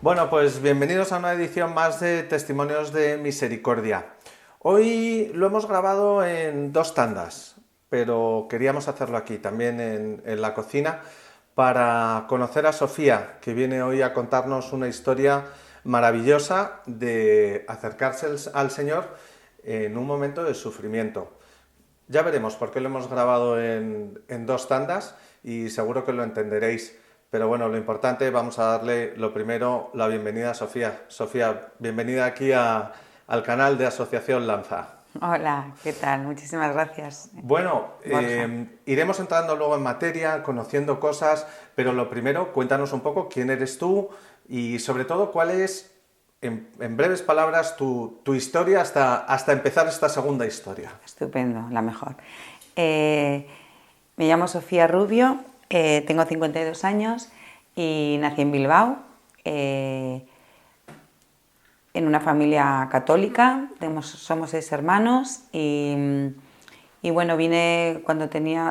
Bueno, pues bienvenidos a una edición más de Testimonios de Misericordia. Hoy lo hemos grabado en dos tandas, pero queríamos hacerlo aquí, también en la cocina, para conocer a Sofía, que viene hoy a contarnos una historia maravillosa de acercarse al Señor en un momento de sufrimiento. Ya veremos por qué lo hemos grabado en dos tandas y seguro que lo entenderéis. Pero bueno, lo importante, vamos a darle lo primero la bienvenida a Sofía. Sofía, bienvenida aquí al canal de Asociación Lanza. Hola, ¿qué tal? Muchísimas gracias, Bueno, Borja. iremos entrando luego en materia, conociendo cosas, pero lo primero, cuéntanos un poco quién eres tú y sobre todo cuál es, en breves palabras, tu historia hasta empezar esta segunda historia. Estupendo, la mejor. Eh, Me llamo Sofía Rubio, tengo 52 años y nací en Bilbao, en una familia católica. Somos 6 hermanos y bueno, vine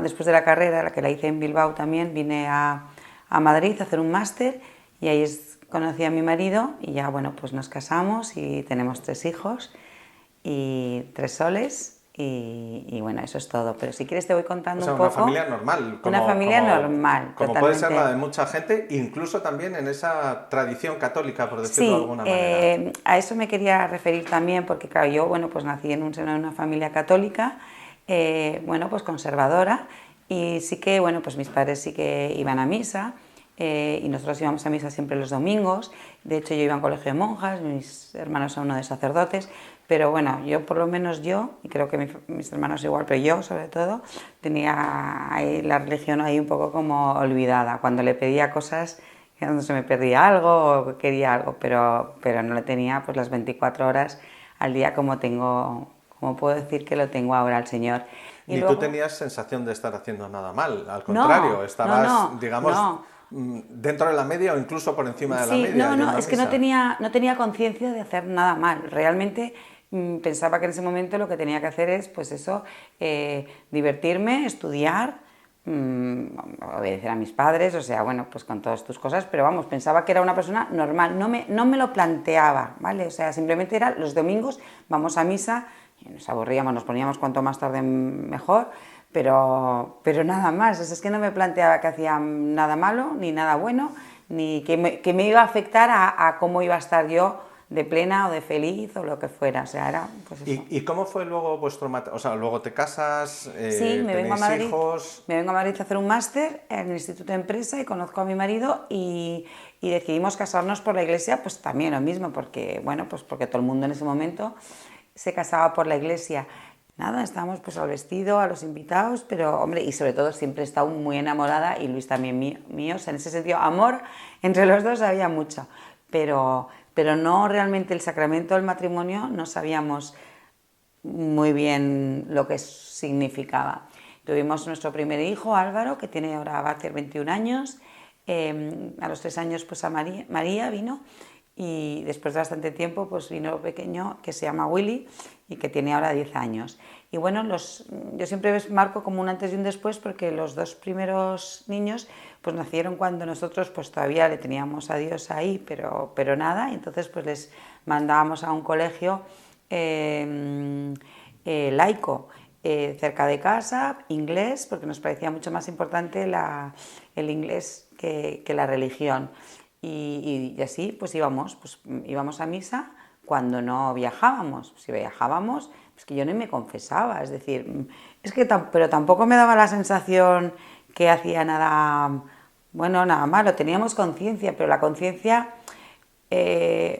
después de la carrera, la que la hice en Bilbao también, vine a Madrid a hacer un máster y ahí conocí a mi marido y ya, bueno, pues nos casamos y tenemos 3 hijos y 3 soles y bueno, eso es todo. Pero si quieres te voy O contando sea, un una poco. familia normal, Una familia normal, como puede ser la de totalmente. mucha gente, incluso también en esa tradición católica, por decirlo de Sí, alguna manera. a eso me quería referir también, porque claro, yo, bueno, pues nací en un seno de una familia católica, bueno, pues conservadora, y sí que, bueno, pues mis padres sí que iban a misa, y nosotros íbamos a misa siempre los domingos. De hecho, yo iba a un colegio de monjas, mis hermanos son uno de sacerdotes, pero bueno, yo por lo menos y creo que mis hermanos igual, pero yo sobre todo, tenía ahí la religión ahí un poco como olvidada. Cuando le pedía cosas, cuando se me perdía algo o quería algo, pero no lo tenía pues las 24 horas al día como puedo decir que lo tengo ahora al Señor. Y Ni tú luego, tenías sensación de estar haciendo nada mal, al contrario, no, no, estabas, no, digamos, no. dentro de la media o incluso por encima de la Sí, media, no, no, yendo a es que misa. no tenía conciencia de hacer nada mal. Realmente pensaba que en ese momento lo que tenía que hacer es, pues eso, divertirme, estudiar, obedecer a mis padres, o sea, bueno, pues con todas tus cosas, pero vamos, pensaba que era una persona normal, no me lo planteaba, ¿vale? O sea, simplemente era los domingos, vamos a misa, y nos aburríamos, nos poníamos cuanto más tarde mejor, pero nada más, o sea, es que no me planteaba que hacía nada malo ni nada bueno, ni que me iba a afectar a cómo iba a estar yo de plena o de feliz o lo que fuera, o sea, era pues eso. ¿Y cómo fue luego vuestro matrimonio? O sea, luego te casas, Sí, tenéis hijos. me vengo a Madrid a hacer un máster en el Instituto de Empresa y conozco a mi marido y decidimos casarnos por la iglesia, pues también lo mismo, porque, bueno, pues porque todo el mundo en ese momento se casaba por la iglesia. Nada, estábamos pues al vestido, a los invitados, pero hombre, y sobre todo siempre he estado muy enamorada y Luis también mío, o sea, en ese sentido, amor entre los dos había mucho, pero no realmente el sacramento del matrimonio, no sabíamos muy bien lo que significaba. Tuvimos nuestro primer hijo, Álvaro, que ahora va a hacer 21 años. A los 3 años pues María vino y después de bastante tiempo pues vino pequeño que se llama Willy y que tiene ahora 10 años. Y bueno, yo siempre marco como un antes y un después porque los dos primeros niños pues nacieron cuando nosotros pues todavía le teníamos a Dios ahí, pero nada, y entonces pues les mandábamos a un colegio laico, cerca de casa, inglés, porque nos parecía mucho más importante el inglés que la religión. Y así pues íbamos a misa cuando no viajábamos. Si viajábamos, es que yo ni me confesaba, es decir, pero tampoco me daba la sensación que hacía nada, bueno, nada malo. Teníamos conciencia, pero la conciencia,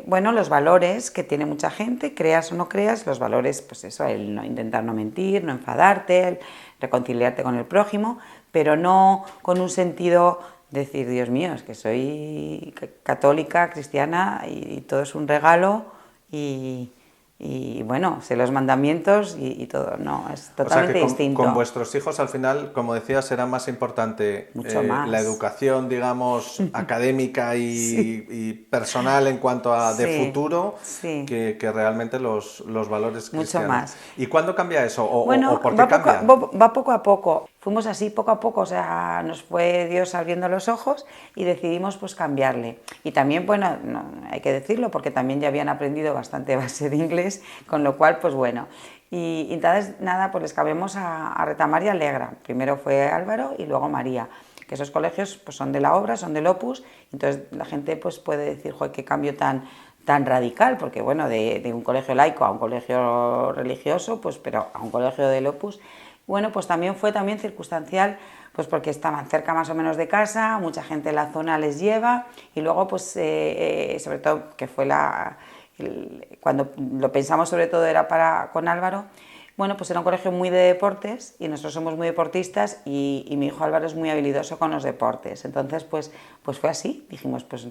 bueno, los valores que tiene mucha gente, creas o no creas, los valores, pues eso, el intentar no mentir, no enfadarte, el reconciliarte con el prójimo, pero no con un sentido de decir, Dios mío, es que soy católica, cristiana y todo es un regalo y, y bueno, sé los mandamientos y todo, no, es O sea que totalmente con distinto, vuestros hijos al final, como decías, era más importante mucho la más. educación, digamos, académica Sí, y personal en cuanto a de sí, futuro sí, que realmente los valores mucho cristianos. más. ¿Y cuándo cambia eso? O Bueno, por qué cambia? va poco a poco. fuimos así poco a poco, o sea, nos fue Dios abriendo los ojos y decidimos pues cambiarle. Y también, bueno, no, hay que decirlo porque también ya habían aprendido bastante base de inglés, con lo cual, pues bueno. Y entonces, nada, pues les cambiamos a Retamar y Alegra. Primero fue Álvaro y luego María, que esos colegios pues son de la obra, son del Opus, entonces la gente pues puede decir, joder, qué cambio tan radical, porque bueno, de un colegio laico a un colegio religioso, pues pero a un colegio del Opus. Bueno, pues también fue circunstancial, pues porque estaban cerca más o menos de casa, mucha gente en la zona les lleva y luego pues sobre todo que fue cuando lo pensamos sobre todo era con Álvaro, bueno, pues era un colegio muy de deportes y nosotros somos muy deportistas y mi hijo Álvaro es muy habilidoso con los deportes, entonces pues fue así, dijimos pues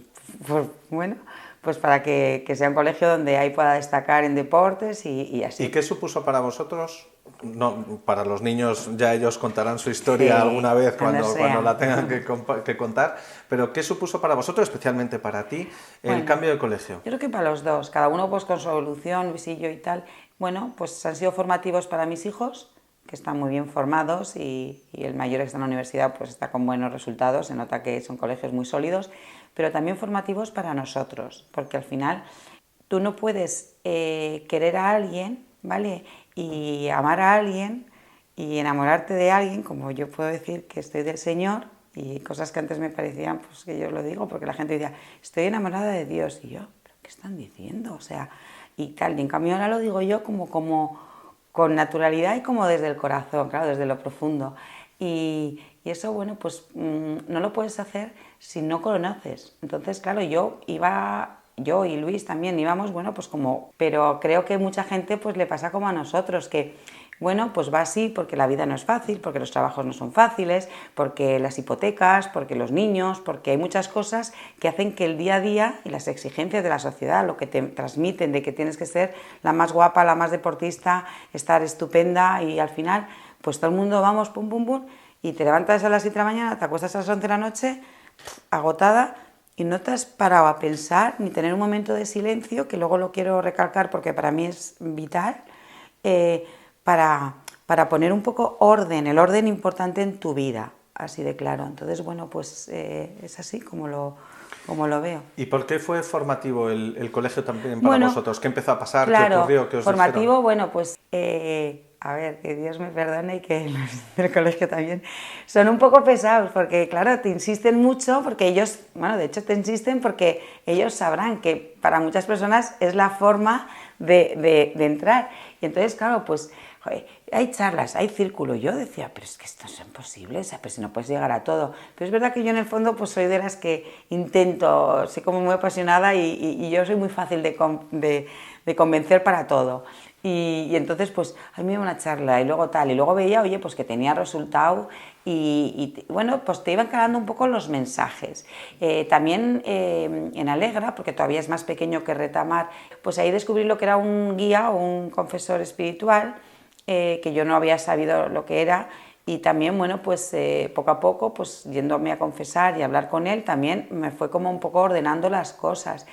bueno, pues para que sea un colegio donde ahí pueda destacar en deportes y así. ¿Y qué supuso para vosotros? No, para los niños ya ellos contarán su historia Sí, alguna vez cuando la tengan sea. que contar, pero ¿qué supuso para vosotros, especialmente para ti, el Bueno, cambio de colegio? yo creo que para los dos, cada uno pues con su evolución, Luisillo y tal. Bueno, pues han sido formativos para mis hijos, que están muy bien formados y el mayor que está en la universidad pues está con buenos resultados, se nota que son colegios muy sólidos, pero también formativos para nosotros, porque al final tú no puedes querer a alguien, ¿vale? Y amar a alguien y enamorarte de alguien, como yo puedo decir que estoy del Señor, y cosas que antes me parecían, pues que yo lo digo, porque la gente decía, estoy enamorada de Dios, y yo, ¿pero qué están diciendo? O sea, y tal, y en cambio ahora lo digo yo como con naturalidad y como desde el corazón, claro, desde lo profundo. Y eso, bueno, pues no lo puedes hacer si no conoces. Entonces, claro, yo y Luis también íbamos, bueno, pues como, pero creo que mucha gente pues le pasa como a nosotros, que bueno, pues va así porque la vida no es fácil, porque los trabajos no son fáciles, porque las hipotecas, porque los niños, porque hay muchas cosas que hacen que el día a día y las exigencias de la sociedad, lo que te transmiten de que tienes que ser la más guapa, la más deportista, estar estupenda y al final, pues todo el mundo vamos pum pum pum y te levantas a las 7 de la mañana, te acuestas a las 11 de la noche, agotada, y no te has parado a pensar ni tener un momento de silencio, que luego lo quiero recalcar porque para mí es vital, para poner un poco orden, el orden importante en tu vida, así de claro. Entonces, bueno, pues es así como lo veo. ¿Y por qué fue formativo el colegio también para Bueno, vosotros? ¿Qué empezó a pasar? ¿Qué claro, ocurrió? ¿Qué os formativo, dijeron? bueno, pues a ver, que Dios me perdone y que los del colegio también son un poco pesados, porque claro, te insisten mucho, porque ellos, bueno, de hecho te insisten porque ellos sabrán que para muchas personas es la forma de entrar. Y entonces, claro, pues joder, hay charlas, hay círculo. Yo decía, pero es que esto es imposible, o sea, pero si no puedes llegar a todo. Pero es verdad que yo en el fondo pues soy de las que intento, soy como muy apasionada y yo soy muy fácil de convencer para todo. Y entonces pues a mí me iba una charla y luego tal, y luego veía, oye, pues que tenía resultado y bueno, pues te iban calando un poco los mensajes. También en Alegra, porque todavía es más pequeño que Retamar, pues ahí descubrí lo que era un guía o un confesor espiritual, que yo no había sabido lo que era, y también, bueno, pues poco a poco, pues yéndome a confesar y hablar con él, también me fue como un poco ordenando las cosas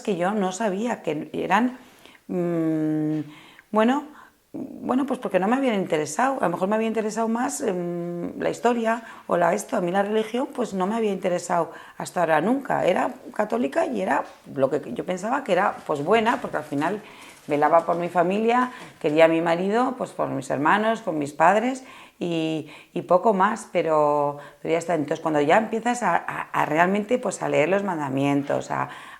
que yo no sabía, que eran, bueno, pues porque no me habían interesado, a lo mejor me había interesado más la historia o esto, a mí la religión pues no me había interesado hasta ahora nunca, era católica y era lo que yo pensaba que era pues buena, porque al final velaba por mi familia, quería a mi marido, pues por mis hermanos, con mis padres y poco más, pero ya está. Entonces cuando ya empiezas a realmente pues a leer los mandamientos,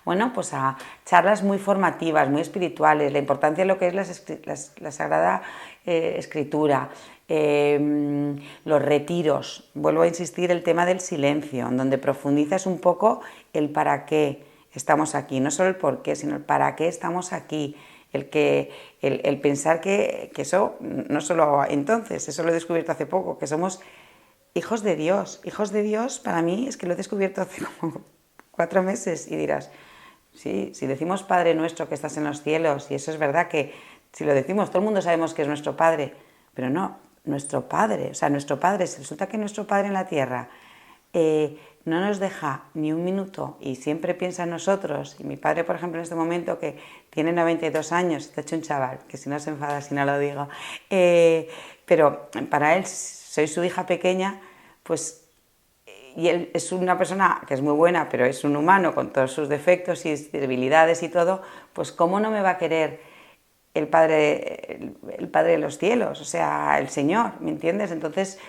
bueno, pues a charlas muy formativas, muy espirituales, la importancia de lo que es la Sagrada Escritura, los retiros, vuelvo a insistir, el tema del silencio, en donde profundizas un poco el para qué estamos aquí, no solo el por qué, sino el para qué estamos aquí, el pensar que eso, no solo entonces, eso lo he descubierto hace poco, que somos hijos de Dios. Hijos de Dios, para mí, es que lo he descubierto hace como 4 meses y dirás, sí, si decimos Padre nuestro que estás en los cielos, y eso es verdad que si lo decimos, todo el mundo sabemos que es nuestro Padre, pero no, nuestro Padre, o sea, nuestro Padre, si resulta que nuestro Padre en la tierra no nos deja ni un minuto y siempre piensa en nosotros, y mi padre, por ejemplo, en este momento que tiene 92 años, está hecho un chaval, que si no se enfada si no lo digo, pero para él soy su hija pequeña, pues, y él es una persona que es muy buena, pero es un humano con todos sus defectos y debilidades y todo, pues ¿cómo no me va a querer el Padre de los cielos, o sea, el Señor, ¿me entiendes? Entonces,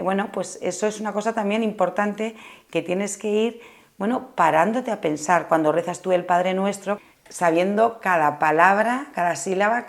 bueno, pues eso es una cosa también importante que tienes que ir, bueno, parándote a pensar cuando rezas tú el Padre Nuestro, sabiendo cada palabra, cada sílaba,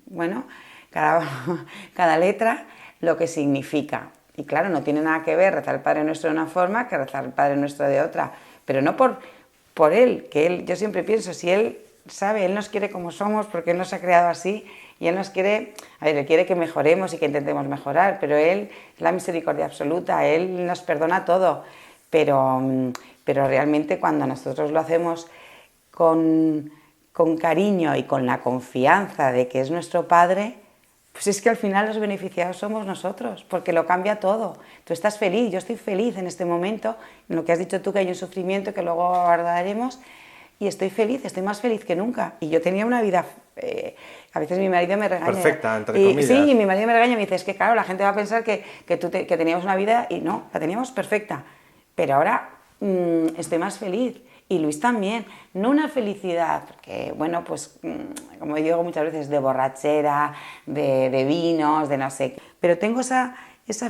bueno, cada letra, lo que significa. Y claro, no tiene nada que ver rezar el Padre Nuestro de una forma que rezar el Padre Nuestro de otra, pero no por él, que él, yo siempre pienso, si él sabe, él nos quiere como somos, porque él nos ha creado así, y él nos quiere, a ver, él quiere que mejoremos y que intentemos mejorar, pero él es la misericordia absoluta, él nos perdona todo, pero realmente cuando nosotros lo hacemos con cariño y con la confianza de que es nuestro Padre, pues es que al final los beneficiados somos nosotros, porque lo cambia todo. Tú estás feliz, yo estoy feliz en este momento, en lo que has dicho tú, que hay un sufrimiento que luego abordaremos, y estoy feliz, estoy más feliz que nunca. Y yo tenía una vida, a veces mi marido me regaña. Perfecta, entre comillas. Sí, mi marido me regaña y me dice, es que claro, la gente va a pensar que teníamos una vida, y no, la teníamos perfecta. Pero ahora estoy más feliz. Y Luis también, no una felicidad, porque, bueno, pues, como digo muchas veces, de borrachera, de vinos, de no sé qué. Pero tengo esa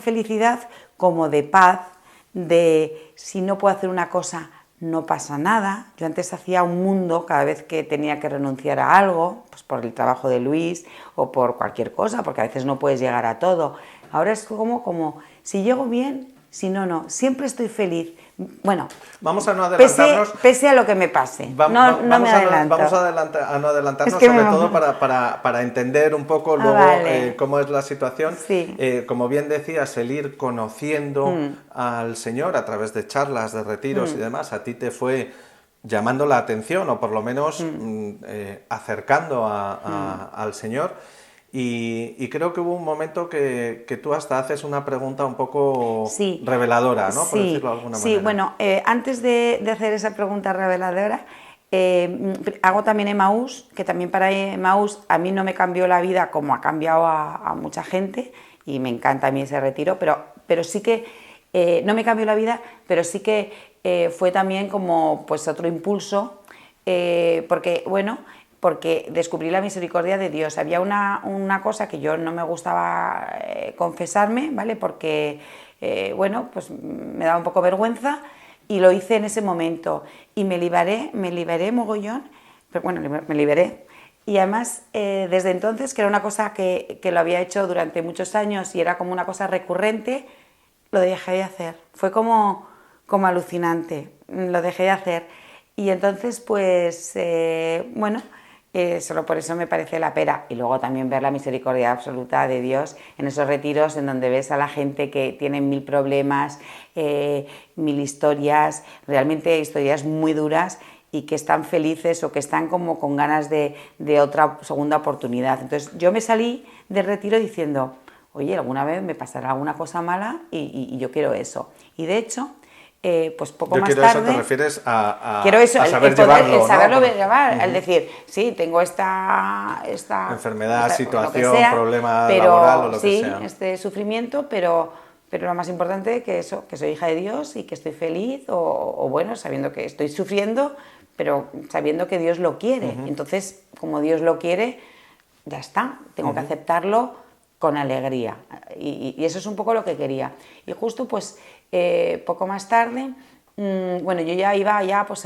felicidad como de paz, de si no puedo hacer una cosa, no pasa nada. Yo antes hacía un mundo cada vez que tenía que renunciar a algo, pues por el trabajo de Luis o por cualquier cosa, porque a veces no puedes llegar a todo. Ahora es como si llego bien, si no, no. Siempre estoy feliz. Bueno, vamos a no adelantarnos. Pese a lo que me pase. No me adelanto. Vamos a no adelantarnos, sobre todo para entender un poco luego vale. Cómo es la situación. Sí. Como bien decías, el ir conociendo al Señor a través de charlas, de retiros y demás, a ti te fue llamando la atención o por lo menos acercando al Señor. Y creo que hubo un momento que tú hasta haces una pregunta un poco reveladora, ¿no? Por decirlo de alguna manera. Sí, bueno, antes de hacer esa pregunta reveladora, hago también Emaús, que también para Emaús a mí no me cambió la vida como ha cambiado a mucha gente, y me encanta a mí ese retiro, pero sí que no me cambió la vida, pero sí que fue también como pues otro impulso, porque descubrí la misericordia de Dios. Había una cosa que yo no me gustaba confesarme, ¿vale? Porque, pues me daba un poco vergüenza, y lo hice en ese momento. Y me liberé mogollón, pero bueno, me liberé. Y además, desde entonces, que era una cosa que lo había hecho durante muchos años y era como una cosa recurrente, lo dejé de hacer. Fue como alucinante, lo dejé de hacer. Y entonces, pues, solo por eso me parece la pera. Y luego también ver la misericordia absoluta de Dios en esos retiros en donde ves a la gente que tiene 1000 problemas, 1000 historias, realmente historias muy duras, y que están felices o que están como con ganas de otra segunda oportunidad. Entonces yo me salí del retiro diciendo, oye, alguna vez me pasará alguna cosa mala y yo quiero eso. Y de hecho, pues poco más tarde... Eso te refieres a quiero eso, saber el poder, llevarlo, el saberlo ¿no? llevar, el decir, sí, tengo esta enfermedad, situación, sea, problema laboral o lo que sea. Este sufrimiento, pero lo más importante que eso, que soy hija de Dios y que estoy feliz, o bueno, sabiendo que estoy sufriendo, pero sabiendo que Dios lo quiere. Entonces, como Dios lo quiere, ya está, tengo que aceptarlo con alegría. Y eso es un poco lo que quería. Y justo, pues, poco más tarde, yo ya iba pues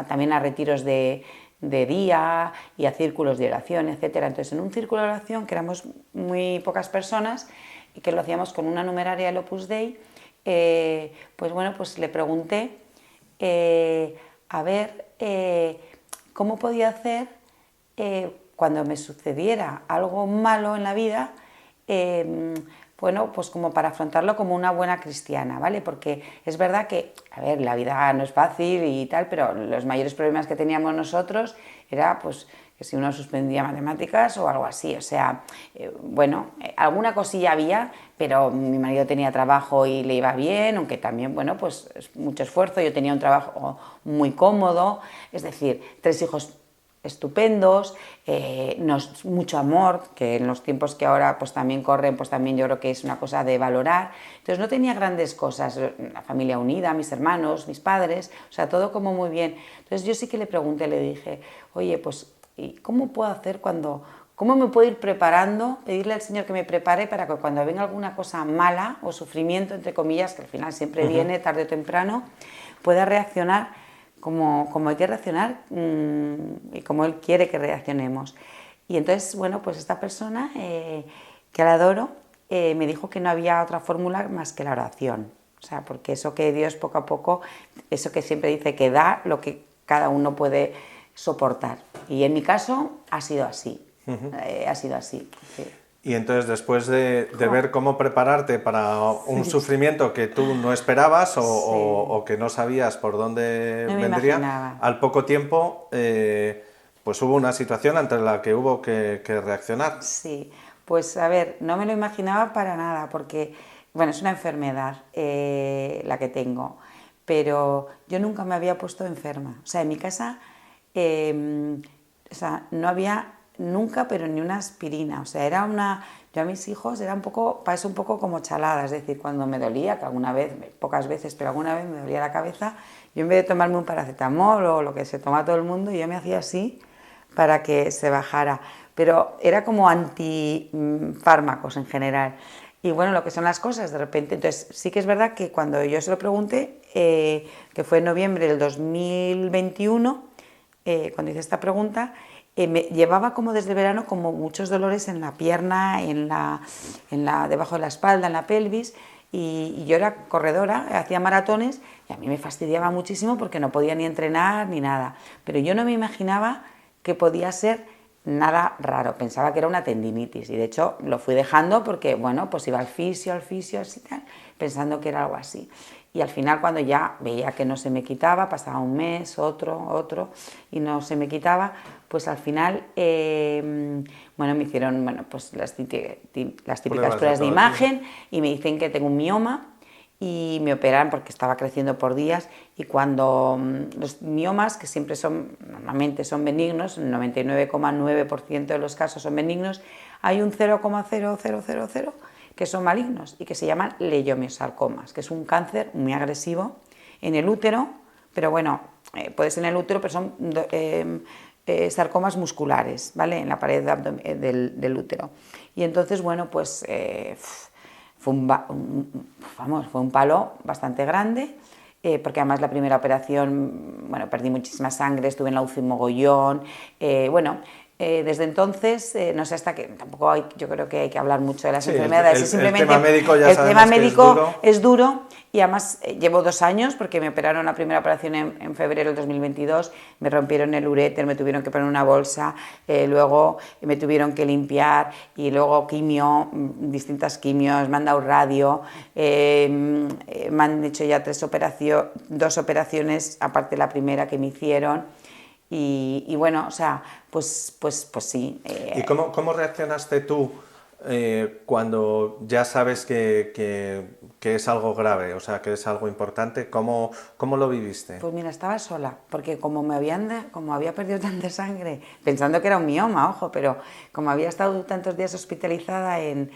también a retiros de día y a círculos de oración, etcétera. Entonces, en un círculo de oración, que éramos muy pocas personas y que lo hacíamos con una numeraria del Opus Dei, pues le pregunté a ver cómo podía hacer cuando me sucediera algo malo en la vida, pues como para afrontarlo como una buena cristiana, ¿vale? Porque es verdad que, a ver, la vida no es fácil y tal, pero los mayores problemas que teníamos nosotros era, pues, que si uno suspendía matemáticas o algo así, o sea, alguna cosilla había, pero mi marido tenía trabajo y le iba bien, aunque también, pues mucho esfuerzo, yo tenía un trabajo muy cómodo, es decir, 3 hijos estupendos, mucho amor, que en los tiempos que ahora pues también corren, pues también yo creo que es una cosa de valorar. Entonces no tenía grandes cosas, la familia unida, mis hermanos, mis padres, o sea, todo como muy bien. Entonces yo sí que le pregunté, le dije, oye, pues, ¿y cómo puedo hacer cómo me puedo ir preparando, pedirle al Señor que me prepare para que cuando venga alguna cosa mala o sufrimiento, entre comillas, que al final siempre viene tarde o temprano, pueda reaccionar como hay que reaccionar y como Él quiere que reaccionemos. Y entonces, bueno, pues esta persona, que la adoro, me dijo que no había otra fórmula más que la oración. O sea, porque eso que Dios poco a poco, eso que siempre dice que da lo que cada uno puede soportar. Y en mi caso ha sido así, ha sido así. Sí. Y entonces, después de ver cómo prepararte para un sufrimiento que tú no esperabas o que no sabías por dónde No me vendría, imaginaba. al poco tiempo, pues hubo una situación ante la que hubo que reaccionar. Sí, pues a ver, no me lo imaginaba para nada, porque, bueno, es una enfermedad la que tengo, pero yo nunca me había puesto enferma. O sea, en mi casa, o sea, no había nunca, pero ni una aspirina. O sea, yo a mis hijos era un poco, parece un poco como chalada, es decir, cuando me dolía, que alguna vez, pocas veces, pero alguna vez me dolía la cabeza, yo en vez de tomarme un paracetamol o lo que se toma todo el mundo, yo me hacía así para que se bajara, pero era como antifármacos en general. Y bueno, lo que son las cosas, de repente, entonces sí que es verdad que cuando yo se lo pregunté, que fue en noviembre del 2021, cuando hice esta pregunta, me llevaba como desde el verano como muchos dolores en la pierna, debajo de la espalda, en la pelvis, y yo era corredora, hacía maratones, y a mí me fastidiaba muchísimo porque no podía ni entrenar ni nada, pero yo no me imaginaba que podía ser nada raro, pensaba que era una tendinitis y de hecho lo fui dejando porque, bueno, pues iba al fisio, así tal, pensando que era algo así. Y al final, cuando ya veía que no se me quitaba, pasaba un mes, otro, y no se me quitaba, pues al final, bueno, me hicieron, bueno, pues las típicas pruebas de imagen y me dicen que tengo un mioma y me operaron porque estaba creciendo por días, y cuando los miomas, que siempre normalmente son benignos, el 99,9% de los casos son benignos, hay un 0,0000 que son malignos y que se llaman leiomiosarcomas, que es un cáncer muy agresivo en el útero, pero bueno, puede ser en el útero, pero son sarcomas musculares, ¿vale? En la pared del útero. Y entonces, bueno, pues fue un palo bastante grande, porque además la primera operación, bueno, perdí muchísima sangre, estuve en la UCI mogollón, bueno, desde entonces, no sé hasta que, tampoco yo creo que hay que hablar mucho de las enfermedades, simplemente el tema médico ya el sabemos tema médico que es duro, y además llevo 2 años, porque me operaron la primera operación en febrero del 2022, me rompieron el uréter, me tuvieron que poner una bolsa, luego me tuvieron que limpiar, y luego distintas quimios, me han dado radio, me han hecho ya 2 operaciones, aparte de la primera que me hicieron. Y bueno, o sea, pues sí. ¿Y cómo reaccionaste tú cuando ya sabes que es algo grave, o sea, que es algo importante? ¿Cómo lo viviste? Pues mira, estaba sola, porque como había perdido tanta sangre, pensando que era un mioma, ojo, pero como había estado tantos días hospitalizada de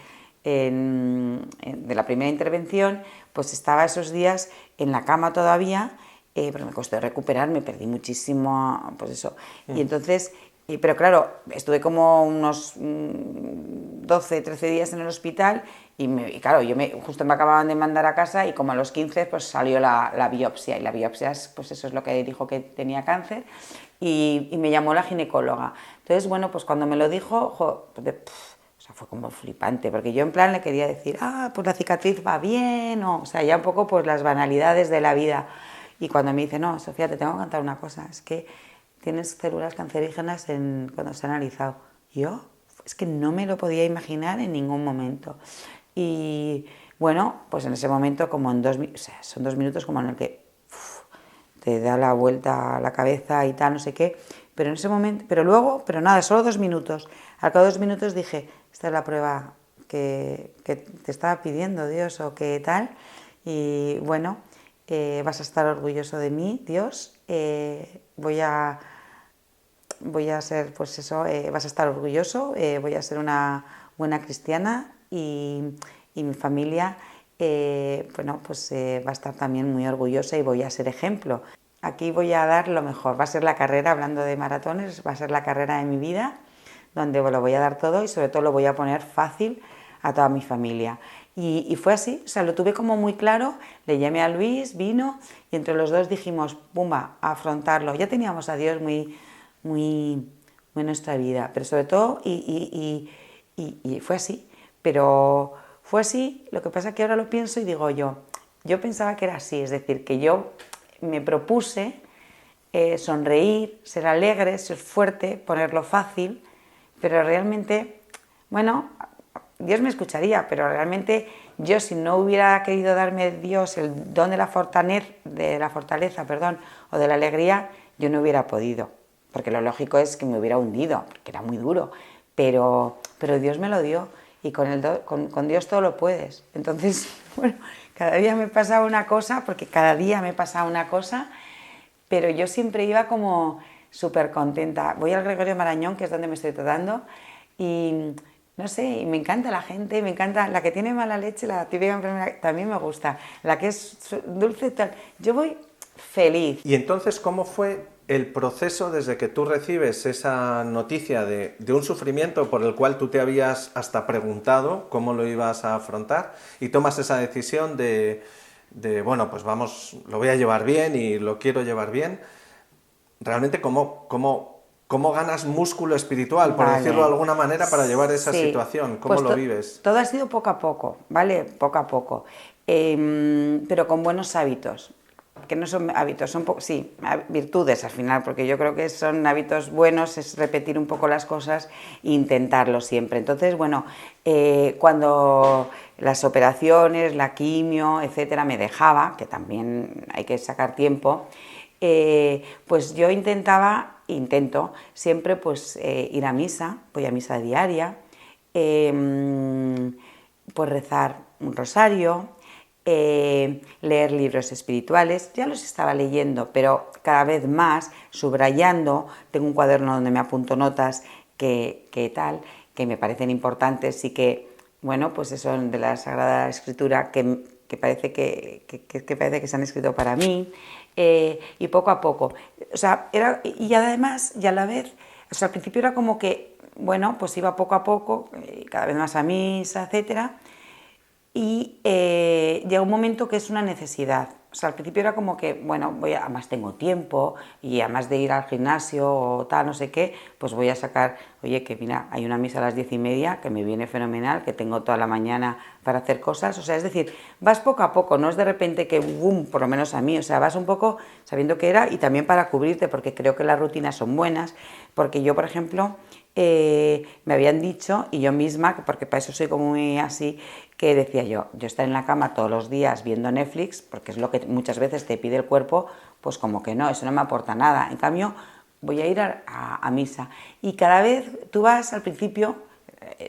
la primera intervención, pues estaba esos días en la cama todavía, pero me costó recuperarme, perdí muchísimo, pues eso. Y entonces, pero claro, estuve como unos 12, 13 días en el hospital y claro, justo me acababan de mandar a casa, y como a los 15 pues salió la biopsia, y la biopsia pues eso es lo que dijo, que tenía cáncer, y me llamó la ginecóloga. Entonces, bueno, pues cuando me lo dijo, o sea, fue como flipante, porque yo en plan le quería decir, pues la cicatriz va bien, o sea, ya un poco pues las banalidades de la vida. Y cuando me dice, no, Sofía, te tengo que contar una cosa, es que tienes células cancerígenas cuando se ha analizado. Yo es que no me lo podía imaginar en ningún momento. Y bueno, pues en ese momento, como o sea, son 2 minutos como en el que te da la vuelta a la cabeza y tal, no sé qué, pero en ese momento, pero nada, solo 2 minutos. Al cabo de 2 minutos dije, esta es la prueba que te estaba pidiendo Dios, o qué tal, y bueno, vas a estar orgulloso de mí, Dios, voy a voy a ser, pues eso, vas a estar orgulloso, voy a ser una buena cristiana y mi familia, bueno, pues va a estar también muy orgullosa y voy a ser ejemplo. Aquí voy a dar lo mejor, va a ser la carrera, hablando de maratones, va a ser la carrera de mi vida, donde lo voy a dar todo y sobre todo lo voy a poner fácil a toda mi familia. Y fue así, o sea, lo tuve como muy claro, le llamé a Luis, vino y entre los dos dijimos, pumba, a afrontarlo. Ya teníamos a Dios muy en nuestra vida, pero sobre todo, y fue así, pero fue así, lo que pasa es que ahora lo pienso y digo yo pensaba que era así, es decir, que yo me propuse sonreír, ser alegre, ser fuerte, ponerlo fácil, pero realmente, bueno, Dios me escucharía, pero realmente yo si no hubiera querido darme Dios el don de la fortaleza, o de la alegría, yo no hubiera podido, porque lo lógico es que me hubiera hundido, porque era muy duro, pero Dios me lo dio y con Dios todo lo puedes. Entonces, bueno, cada día me pasaba una cosa, pero yo siempre iba como súper contenta. Voy al Gregorio Marañón, que es donde me estoy tratando, y no sé, y me encanta la gente, me encanta la que tiene mala leche, la típica enfermera, también me gusta, la que es dulce, tal. Yo voy feliz. Y entonces, ¿cómo fue el proceso desde que tú recibes esa noticia de un sufrimiento por el cual tú te habías hasta preguntado cómo lo ibas a afrontar y tomas esa decisión de bueno, pues vamos, lo voy a llevar bien y lo quiero llevar bien? Realmente, ¿cómo ganas músculo espiritual, por decirlo de alguna manera, para llevar esa situación? ¿Cómo pues lo vives? todo ha sido poco a poco, ¿vale? Poco a poco, pero con buenos hábitos, que no son hábitos, son virtudes al final, porque yo creo que son hábitos buenos, es repetir un poco las cosas e intentarlo siempre. Entonces, bueno, cuando las operaciones, la quimio, etcétera, me dejaba, que también hay que sacar tiempo, pues yo intento siempre pues ir a misa, voy a misa diaria, pues rezar un rosario, leer libros espirituales. Ya los estaba leyendo, pero cada vez más, subrayando. Tengo un cuaderno donde me apunto notas que me parecen importantes y que, bueno, pues eso de la Sagrada Escritura que parece que se han escrito para mí, y poco a poco. O sea, y además, y a la vez, o sea, al principio era como que, bueno, pues iba poco a poco, cada vez más a misa, etcétera, y llega un momento que es una necesidad. O sea, al principio era como que, bueno, además tengo tiempo y además de ir al gimnasio o tal, no sé qué, pues voy a sacar, oye, que mira, hay una misa a las 10:30 que me viene fenomenal, que tengo toda la mañana para hacer cosas. O sea, es decir, vas poco a poco, no es de repente que, boom, por lo menos a mí, o sea, vas un poco sabiendo qué era y también para cubrirte, porque creo que las rutinas son buenas, porque yo, por ejemplo, me habían dicho, y yo misma, porque para eso soy como muy así, que decía yo estar en la cama todos los días viendo Netflix, porque es lo que muchas veces te pide el cuerpo, pues como que no, eso no me aporta nada. En cambio, voy a ir a misa. Y cada vez tú vas, al principio,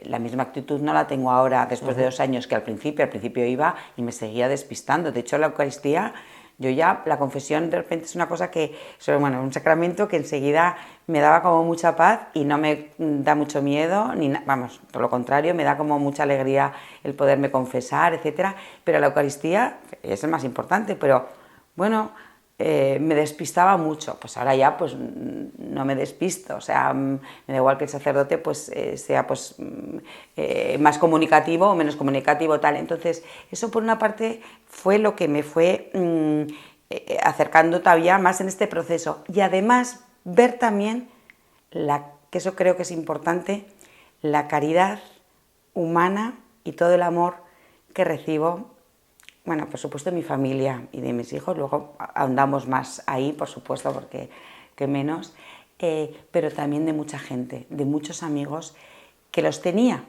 la misma actitud no la tengo ahora, después de 2 años, que al principio iba y me seguía despistando. De hecho, la Eucaristía, yo ya, la confesión de repente es una cosa que, bueno, un sacramento que enseguida me daba como mucha paz y no me da mucho miedo, vamos, por lo contrario, me da como mucha alegría el poderme confesar, etcétera. Pero la Eucaristía es el más importante, pero bueno, me despistaba mucho. Pues ahora ya pues no me despisto, o sea, me da igual que el sacerdote pues sea pues más comunicativo o menos comunicativo, tal. Entonces, eso por una parte fue lo que me fue acercando todavía más en este proceso. Y además ver también, que eso creo que es importante, la caridad humana y todo el amor que recibo, bueno, por supuesto de mi familia y de mis hijos, luego ahondamos más ahí, por supuesto, porque que menos, pero también de mucha gente, de muchos amigos que los tenía,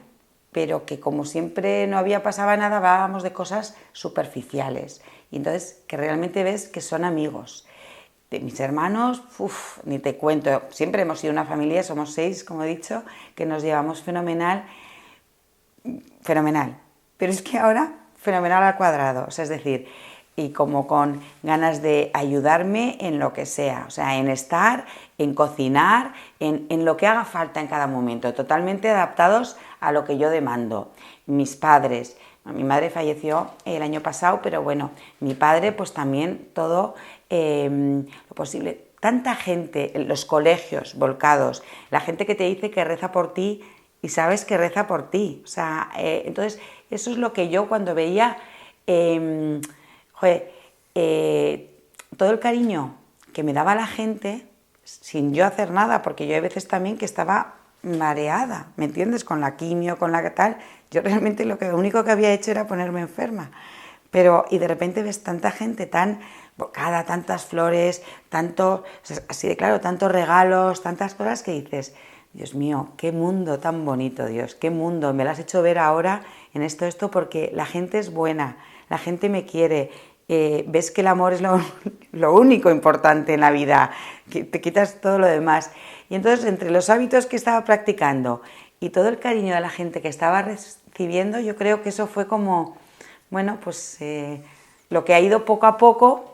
pero que como siempre no pasaba nada, hablábamos de cosas superficiales, y entonces que realmente ves que son amigos. De mis hermanos, ni te cuento, siempre hemos sido una familia, somos 6, como he dicho, que nos llevamos fenomenal, pero es que ahora fenomenal al cuadrado, o sea, es decir, y como con ganas de ayudarme en lo que sea, o sea, en estar, en cocinar, en lo que haga falta en cada momento, totalmente adaptados a lo que yo demando. Mis padres, mi madre falleció el año pasado, pero bueno, mi padre pues también todo lo posible. Tanta gente, los colegios volcados, la gente que te dice que reza por ti y sabes que reza por ti. O sea, entonces eso es lo que yo cuando veía, todo el cariño que me daba la gente sin yo hacer nada, porque yo hay veces también que estaba mareada, ¿me entiendes? Con la quimio, con la tal, yo realmente lo único que había hecho era ponerme enferma. Pero, y de repente ves tanta gente tan volcada, tantas flores, tanto, así de claro, tantos regalos, tantas cosas que dices, Dios mío, qué mundo tan bonito, Dios, qué mundo, me lo has hecho ver ahora en esto, porque la gente es buena, la gente me quiere, ves que el amor es lo único importante en la vida, que te quitas todo lo demás. Y entonces, entre los hábitos que estaba practicando y todo el cariño de la gente que estaba recibiendo, yo creo que eso fue como, bueno, pues lo que ha ido poco a poco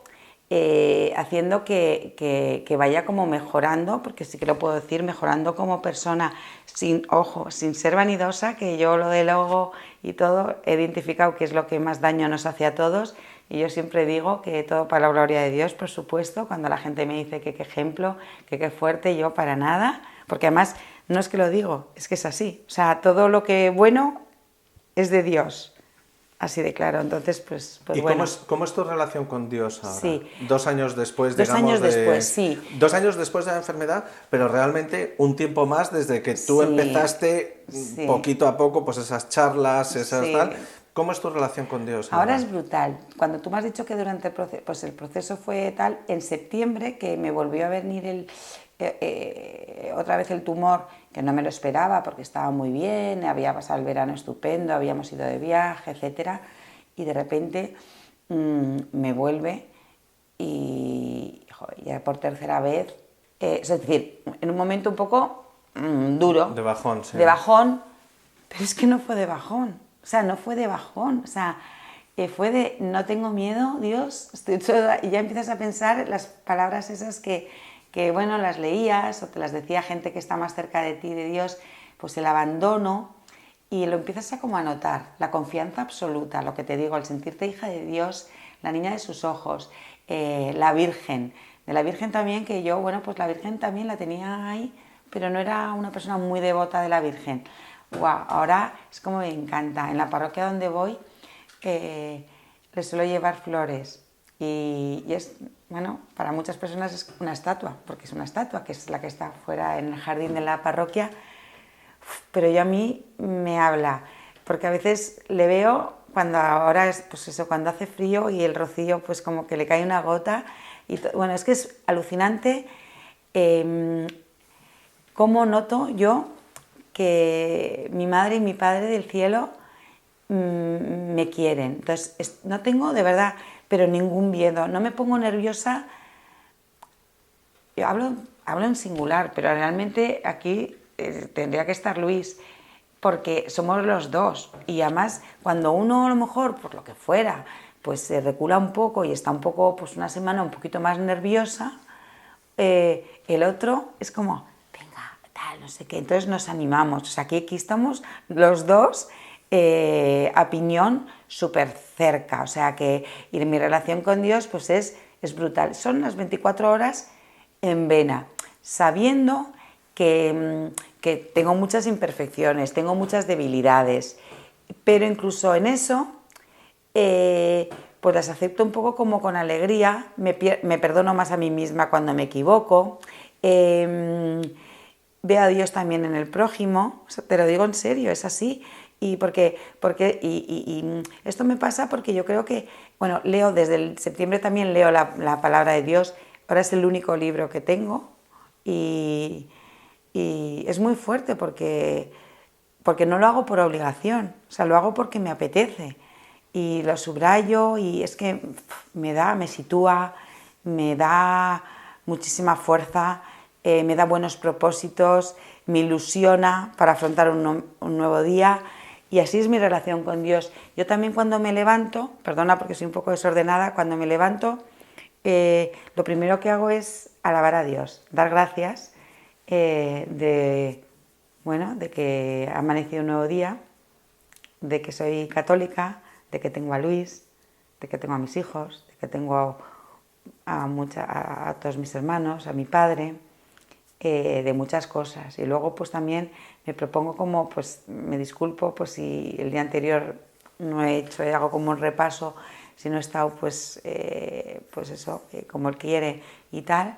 haciendo que vaya como mejorando, porque sí que lo puedo decir, mejorando como persona, sin ser vanidosa, que yo lo del ego y todo he identificado que es lo que más daño nos hace a todos, y yo siempre digo que todo para la gloria de Dios, por supuesto, cuando la gente me dice que qué ejemplo, que qué fuerte, yo para nada, porque además no es que lo digo, es que es así, o sea, todo lo que bueno es de Dios. Así de claro, entonces pues ¿Y bueno. cómo es tu relación con Dios ahora? Sí. 2 años después, 2 digamos, años después, sí. 2 años después de la enfermedad, pero realmente un tiempo más desde que tú Sí, empezaste sí, poquito a poco, pues esas charlas, esas tal. sí. ¿Cómo es tu relación con Dios Ahora ahora? es brutal. Cuando tú me has dicho que durante el proceso, pues el proceso fue tal, en septiembre que me volvió a venir otra vez el tumor, que no me lo esperaba porque estaba muy bien, había pasado el verano estupendo, habíamos ido de viaje, etcétera, y de repente me vuelve y joder, ya por tercera vez, es decir, en un momento un poco duro, De bajón, sí. de bajón, pero es que no fue de bajón, o sea, no fue de bajón, o sea, fue de no tengo miedo, Dios, estoy toda, y ya empiezas a pensar las palabras esas que, bueno, las leías o te las decía gente que está más cerca de ti, de Dios, pues el abandono, y lo empiezas a como a notar, la confianza absoluta, lo que te digo, al sentirte hija de Dios, la niña de sus ojos, la Virgen, de la Virgen también, que yo, bueno, pues la Virgen también la tenía ahí, pero no era una persona muy devota de la Virgen. Wow, ahora es como me encanta, en la parroquia donde voy le suelo llevar flores y es, bueno, para muchas personas es una estatua, porque es una estatua, que es la que está fuera en el jardín de la parroquia, pero yo a mí me habla, porque a veces le veo cuando ahora es, pues eso, cuando hace frío y el rocío pues como que le cae una gota, y bueno, es que es alucinante cómo noto yo que mi madre y mi padre del cielo me quieren. Entonces, no tengo de verdad, pero ningún miedo, no me pongo nerviosa. Yo hablo en singular, pero realmente aquí tendría que estar Luis, porque somos los dos. Y además, cuando uno a lo mejor, por lo que fuera, pues se recula un poco y está un poco, pues una semana un poquito más nerviosa, el otro es como, venga, tal, no sé qué. Entonces nos animamos. O sea, aquí estamos los dos a piñón súper cerca. O sea que y mi relación con Dios pues es brutal. Son las 24 horas en vena, sabiendo que tengo muchas imperfecciones, tengo muchas debilidades, pero incluso en eso pues las acepto un poco como con alegría, me perdono más a mí misma cuando me equivoco, veo a Dios también en el prójimo, o sea, te lo digo en serio, es así. Y esto me pasa porque yo creo que, bueno, leo desde el septiembre también leo la palabra de Dios, ahora es el único libro que tengo y es muy fuerte porque no lo hago por obligación, o sea, lo hago porque me apetece y lo subrayo y es que me sitúa, me da muchísima fuerza, me da buenos propósitos, me ilusiona para afrontar un nuevo día Y así es mi relación con Dios. Yo también cuando me levanto, perdona porque soy un poco desordenada, cuando me levanto, lo primero que hago es alabar a Dios, dar gracias de que ha amanecido un nuevo día, de que soy católica, de que tengo a Luis, de que tengo a mis hijos, de que tengo a todos mis hermanos, a mi padre, de muchas cosas. Y luego pues también me propongo como, pues me disculpo pues si el día anterior no he hecho, hago como un repaso, si no he estado pues eso, como él quiere y tal,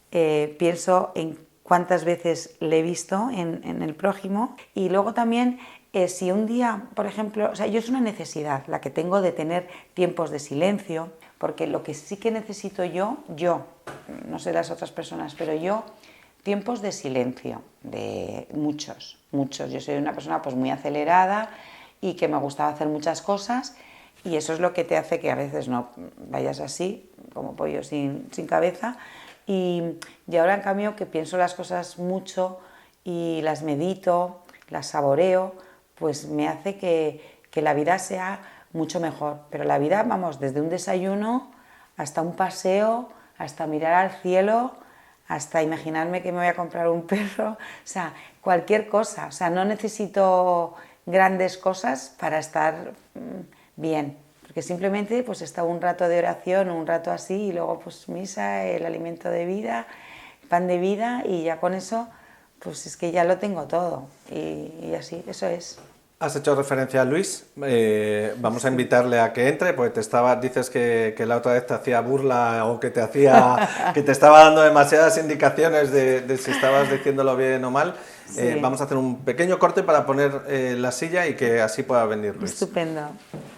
pienso en cuántas veces le he visto en el prójimo. Y luego también si un día, por ejemplo, o sea, yo es una necesidad la que tengo de tener tiempos de silencio, porque lo que sí que necesito yo, no sé las otras personas, pero yo, tiempos de silencio, de muchos. Yo soy una persona pues muy acelerada y que me gustaba hacer muchas cosas, y eso es lo que te hace que a veces no vayas así, como pollo sin cabeza. Y ahora en cambio que pienso las cosas mucho y las medito, las saboreo, pues me hace que la vida sea mucho mejor. Pero la vida, vamos, desde un desayuno hasta un paseo, hasta mirar al cielo, hasta imaginarme que me voy a comprar un perro, o sea, cualquier cosa. O sea, no necesito grandes cosas para estar bien, porque simplemente pues está un rato de oración, un rato así, y luego pues misa, el alimento de vida, pan de vida, y ya con eso pues es que ya lo tengo todo, y así, eso es. Has hecho referencia a Luis, vamos a invitarle a que entre, porque dices que la otra vez te hacía burla o que te estaba dando demasiadas indicaciones de si estabas diciéndolo bien o mal. Sí. Vamos a hacer un pequeño corte para poner la silla y que así pueda venir Luis. Estupendo.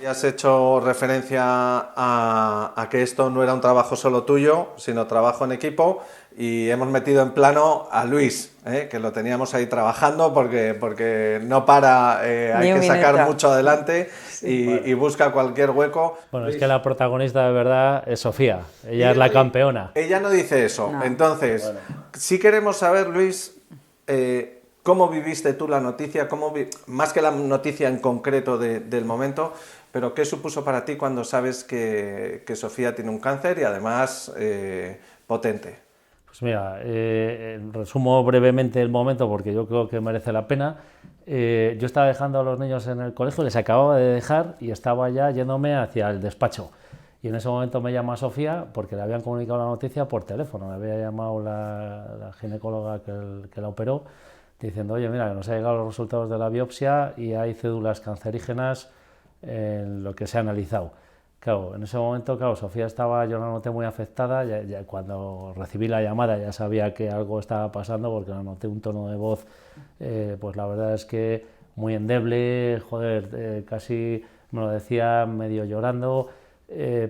Ya has hecho referencia a que esto no era un trabajo solo tuyo, sino trabajo en equipo, y hemos metido en plano a Luis, que lo teníamos ahí trabajando porque no para, hay que sacar mucho adelante, sí, y busca cualquier hueco. Bueno, es que la protagonista de verdad es Sofía, ella es la campeona. Ella no dice eso, no. Entonces, bueno, sí queremos saber, Luis, ¿cómo viviste tú la noticia? Más que la noticia en concreto del momento, pero ¿qué supuso para ti cuando sabes que Sofía tiene un cáncer y además potente? Pues mira, resumo brevemente el momento porque yo creo que merece la pena. Yo estaba dejando a los niños en el colegio, les acababa de dejar y estaba ya yéndome hacia el despacho. Y en ese momento me llama Sofía porque le habían comunicado la noticia por teléfono. Me había llamado la ginecóloga que la operó, diciendo, oye, mira, que nos han llegado los resultados de la biopsia y hay cédulas cancerígenas en lo que se ha analizado. Claro, en ese momento, claro, Sofía estaba, yo la noté muy afectada, ya cuando recibí la llamada ya sabía que algo estaba pasando porque la noté un tono de voz, pues la verdad es que muy endeble, joder, casi me lo decía medio llorando,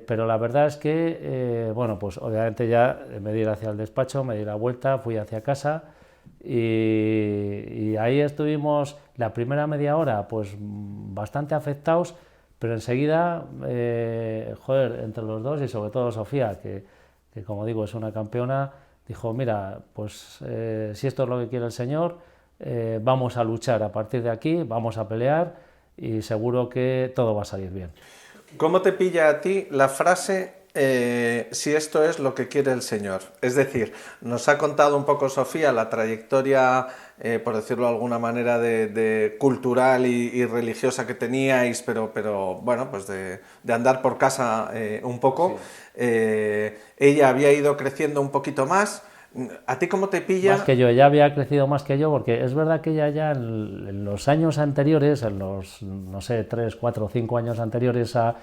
pero la verdad es que, bueno, pues obviamente ya me di ir hacia el despacho, me di la vuelta, fui hacia casa y ahí estuvimos la primera media hora pues bastante afectados, pero enseguida, joder, entre los dos y sobre todo Sofía, que como digo es una campeona, dijo, mira, pues si esto es lo que quiere el Señor, vamos a luchar a partir de aquí, vamos a pelear y seguro que todo va a salir bien. ¿Cómo te pilla a ti la frase si esto es lo que quiere el Señor? Es decir, nos ha contado un poco Sofía la trayectoria, por decirlo de alguna manera, de cultural y religiosa que teníais, pero bueno, pues de andar por casa un poco. Sí. Ella había ido creciendo un poquito más. ¿A ti cómo te pilla? Más que yo, ella había crecido más que yo, porque es verdad que ella ya en los años anteriores, en los, no sé, 3, 4, 5 años anteriores a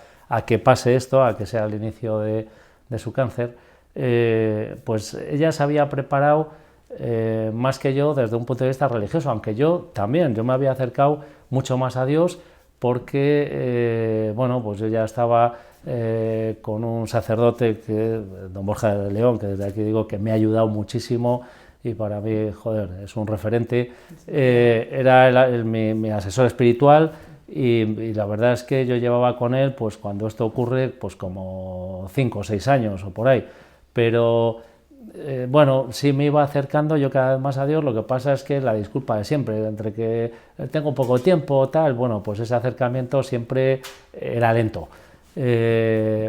que pase esto, a que sea el inicio de su cáncer, pues ella se había preparado más que yo desde un punto de vista religioso, aunque yo también, yo me había acercado mucho más a Dios porque, bueno, pues yo ya estaba con un sacerdote, don Borja de León, que desde aquí digo que me ha ayudado muchísimo y para mí, joder, es un referente, era mi asesor espiritual y la verdad es que yo llevaba con él, pues cuando esto ocurre, pues como 5 o 6 años o por ahí, pero bueno, sí me iba acercando yo cada vez más a Dios, lo que pasa es que la disculpa de siempre, entre que tengo poco tiempo, tal, bueno, pues ese acercamiento siempre era lento.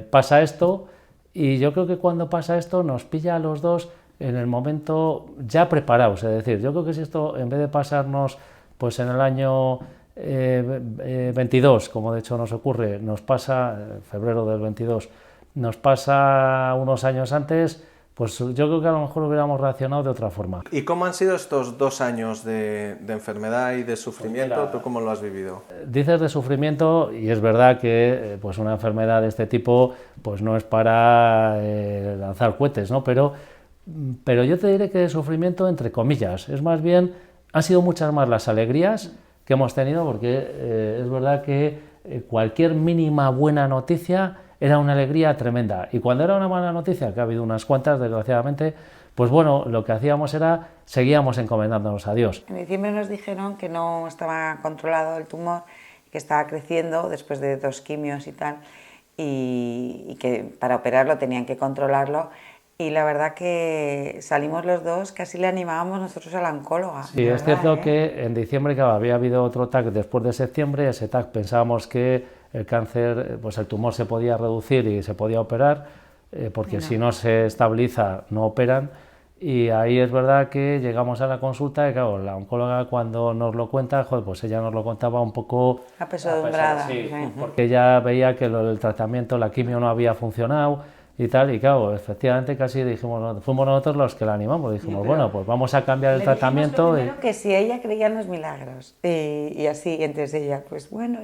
Pasa esto y yo creo que cuando pasa esto nos pilla a los dos en el momento ya preparados, es decir, yo creo que si esto en vez de pasarnos pues en el año 22, como de hecho nos ocurre, nos pasa, febrero del 22, nos pasa unos años antes, pues yo creo que a lo mejor hubiéramos reaccionado de otra forma. ¿Y cómo han sido estos 2 años de enfermedad y de sufrimiento? Pues mira, ¿tú cómo lo has vivido? Dices de sufrimiento y es verdad que pues una enfermedad de este tipo pues no es para lanzar cohetes, ¿no? Pero yo te diré que de sufrimiento entre comillas, es más bien, han sido muchas más las alegrías que hemos tenido porque es verdad que cualquier mínima buena noticia era una alegría tremenda y cuando era una mala noticia, que ha habido unas cuantas desgraciadamente, pues bueno, lo que hacíamos era, seguíamos encomendándonos a Dios. En diciembre nos dijeron que no estaba controlado el tumor, que estaba creciendo después de 2 quimios y tal, y que para operarlo tenían que controlarlo. Y la verdad que salimos los dos, casi le animábamos nosotros a la oncóloga. Sí, es cierto que en diciembre, claro, había habido otro TAC después de septiembre, ese TAC pensábamos que el cáncer, pues el tumor se podía reducir y se podía operar, porque si no se estabiliza no operan, y ahí es verdad que llegamos a la consulta y claro, la oncóloga cuando nos lo cuenta, joder, pues ella nos lo contaba un poco apesadumbrada. Sí, porque ella veía que el tratamiento, la quimio no había funcionado, y tal, y claro, efectivamente casi dijimos, no, fuimos nosotros los que la animamos, dijimos, bueno, pues vamos a cambiar el tratamiento. Le que si ella creía en los milagros, y así, entonces ella, pues bueno,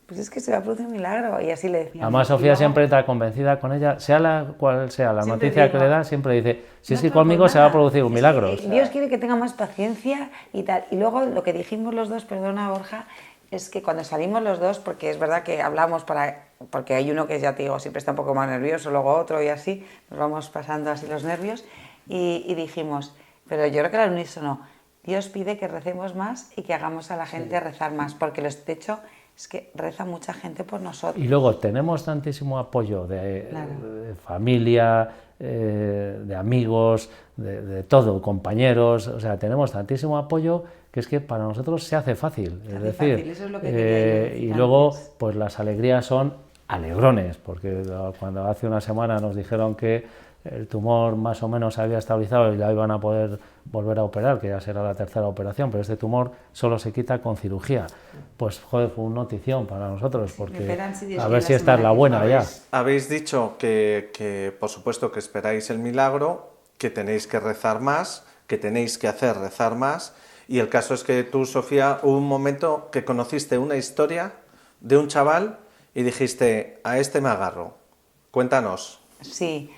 pues es que se va a producir un milagro, y así le decíamos. Además, Sofía siempre está convencida con ella, sea cual sea la noticia que le da, siempre dice, sí, conmigo se va a producir un milagro. O sea, Dios quiere que tenga más paciencia y tal. Y luego lo que dijimos los dos, perdona Borja, es que cuando salimos los dos, porque es verdad que hablamos porque hay uno que ya te digo, siempre está un poco más nervioso, luego otro y así, nos vamos pasando así los nervios, y dijimos, pero yo creo que al unísono, Dios pide que recemos más y que hagamos a la gente rezar más, porque de hecho es que reza mucha gente por nosotros. Y luego tenemos tantísimo apoyo de familia, de amigos, de todo, compañeros, o sea, tenemos tantísimo apoyo que es que para nosotros se hace fácil, es decir, eso es lo que quería yo y luego pues las alegrías son alegrones, porque cuando hace una semana nos dijeron que el tumor más o menos se había estabilizado y la iban a poder volver a operar, que ya será la tercera operación, pero este tumor solo se quita con cirugía. Pues joder, fue una notición para nosotros, porque a ver si esta es la buena ya. Habéis dicho que por supuesto que esperáis el milagro, que tenéis que rezar más, que tenéis que hacer rezar más, y el caso es que tú, Sofía, hubo un momento que conociste una historia de un chaval y dijiste, a este me agarro. Cuéntanos. Sí.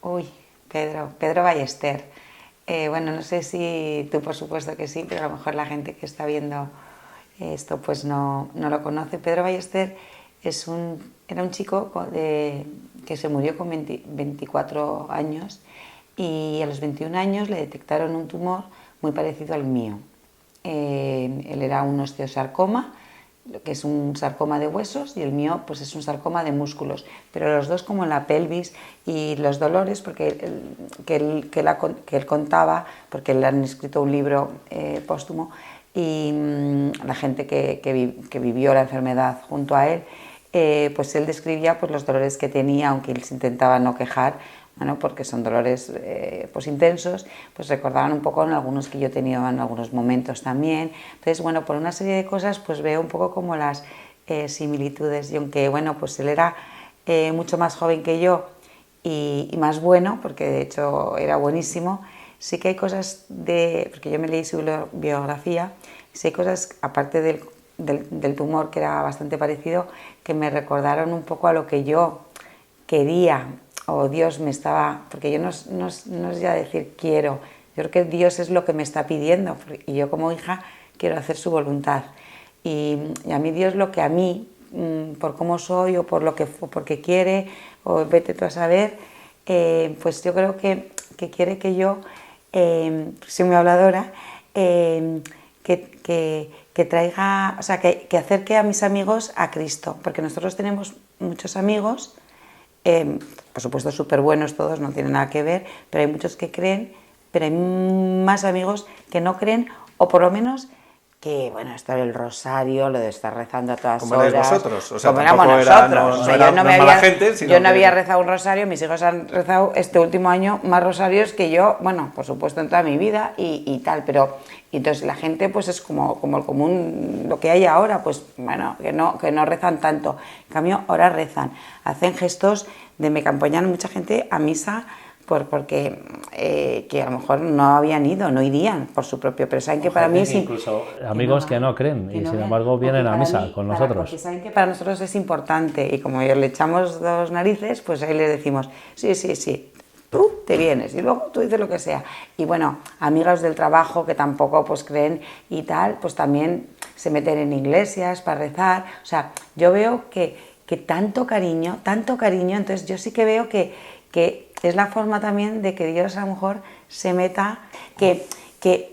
Uy, Pedro Ballester. Bueno, no sé si tú, por supuesto que sí, pero a lo mejor la gente que está viendo esto pues no lo conoce. Pedro Ballester era un chico que se murió con 24 años y a los 21 años le detectaron un tumor muy parecido al mío. Él era un osteosarcoma, que es un sarcoma de huesos, y el mío pues es un sarcoma de músculos, pero los dos como en la pelvis, y los dolores, porque que él contaba, porque le han escrito un libro póstumo, y la gente que vivió la enfermedad junto a él, pues él describía pues los dolores que tenía, aunque él se intentaba no quejar, bueno, porque son dolores pues intensos, pues recordaban un poco en algunos que yo he tenido en algunos momentos también. Entonces, bueno, por una serie de cosas pues veo un poco como las similitudes, y aunque, bueno, pues él era mucho más joven que yo y más bueno, porque de hecho era buenísimo, sí que hay cosas porque yo me leí su biografía, sí hay cosas, aparte del tumor, que era bastante parecido, que me recordaron un poco a lo que yo quería, o Dios me estaba, porque yo no es ya decir quiero, yo creo que Dios es lo que me está pidiendo, y yo como hija quiero hacer su voluntad, y a mí Dios lo que a mí, por cómo soy o porque quiere, o vete tú a saber, pues yo creo que quiere que yo, soy muy habladora, que traiga, o sea, que acerque a mis amigos a Cristo, porque nosotros tenemos muchos amigos por supuesto súper buenos todos, no tienen nada que ver, pero hay muchos que creen, pero hay más amigos que no creen, o por lo menos que, bueno, esto del rosario, lo de estar rezando a todas como horas. Como vosotros, o sea, como éramos nosotros. O sea, yo no me había rezado un rosario, mis hijos han rezado este último año más rosarios que yo, bueno, por supuesto en toda mi vida y tal, pero entonces la gente pues es como el común, lo que hay ahora, pues bueno, que no rezan tanto. En cambio, ahora rezan, hacen gestos de me acompañan mucha gente a misa, porque que a lo mejor no habían ido, no irían por su propio, pero saben que para mí es incluso amigos que no creen y sin embargo vienen a misa con nosotros. Porque saben que para nosotros es importante y como le echamos dos narices, pues ahí le decimos, sí, tú te vienes y luego tú dices lo que sea. Y bueno, amigos del trabajo que tampoco pues creen y tal, pues también se meten en iglesias para rezar. O sea, yo veo que tanto cariño, entonces yo sí que veo que es la forma también de que Dios a lo mejor se meta, que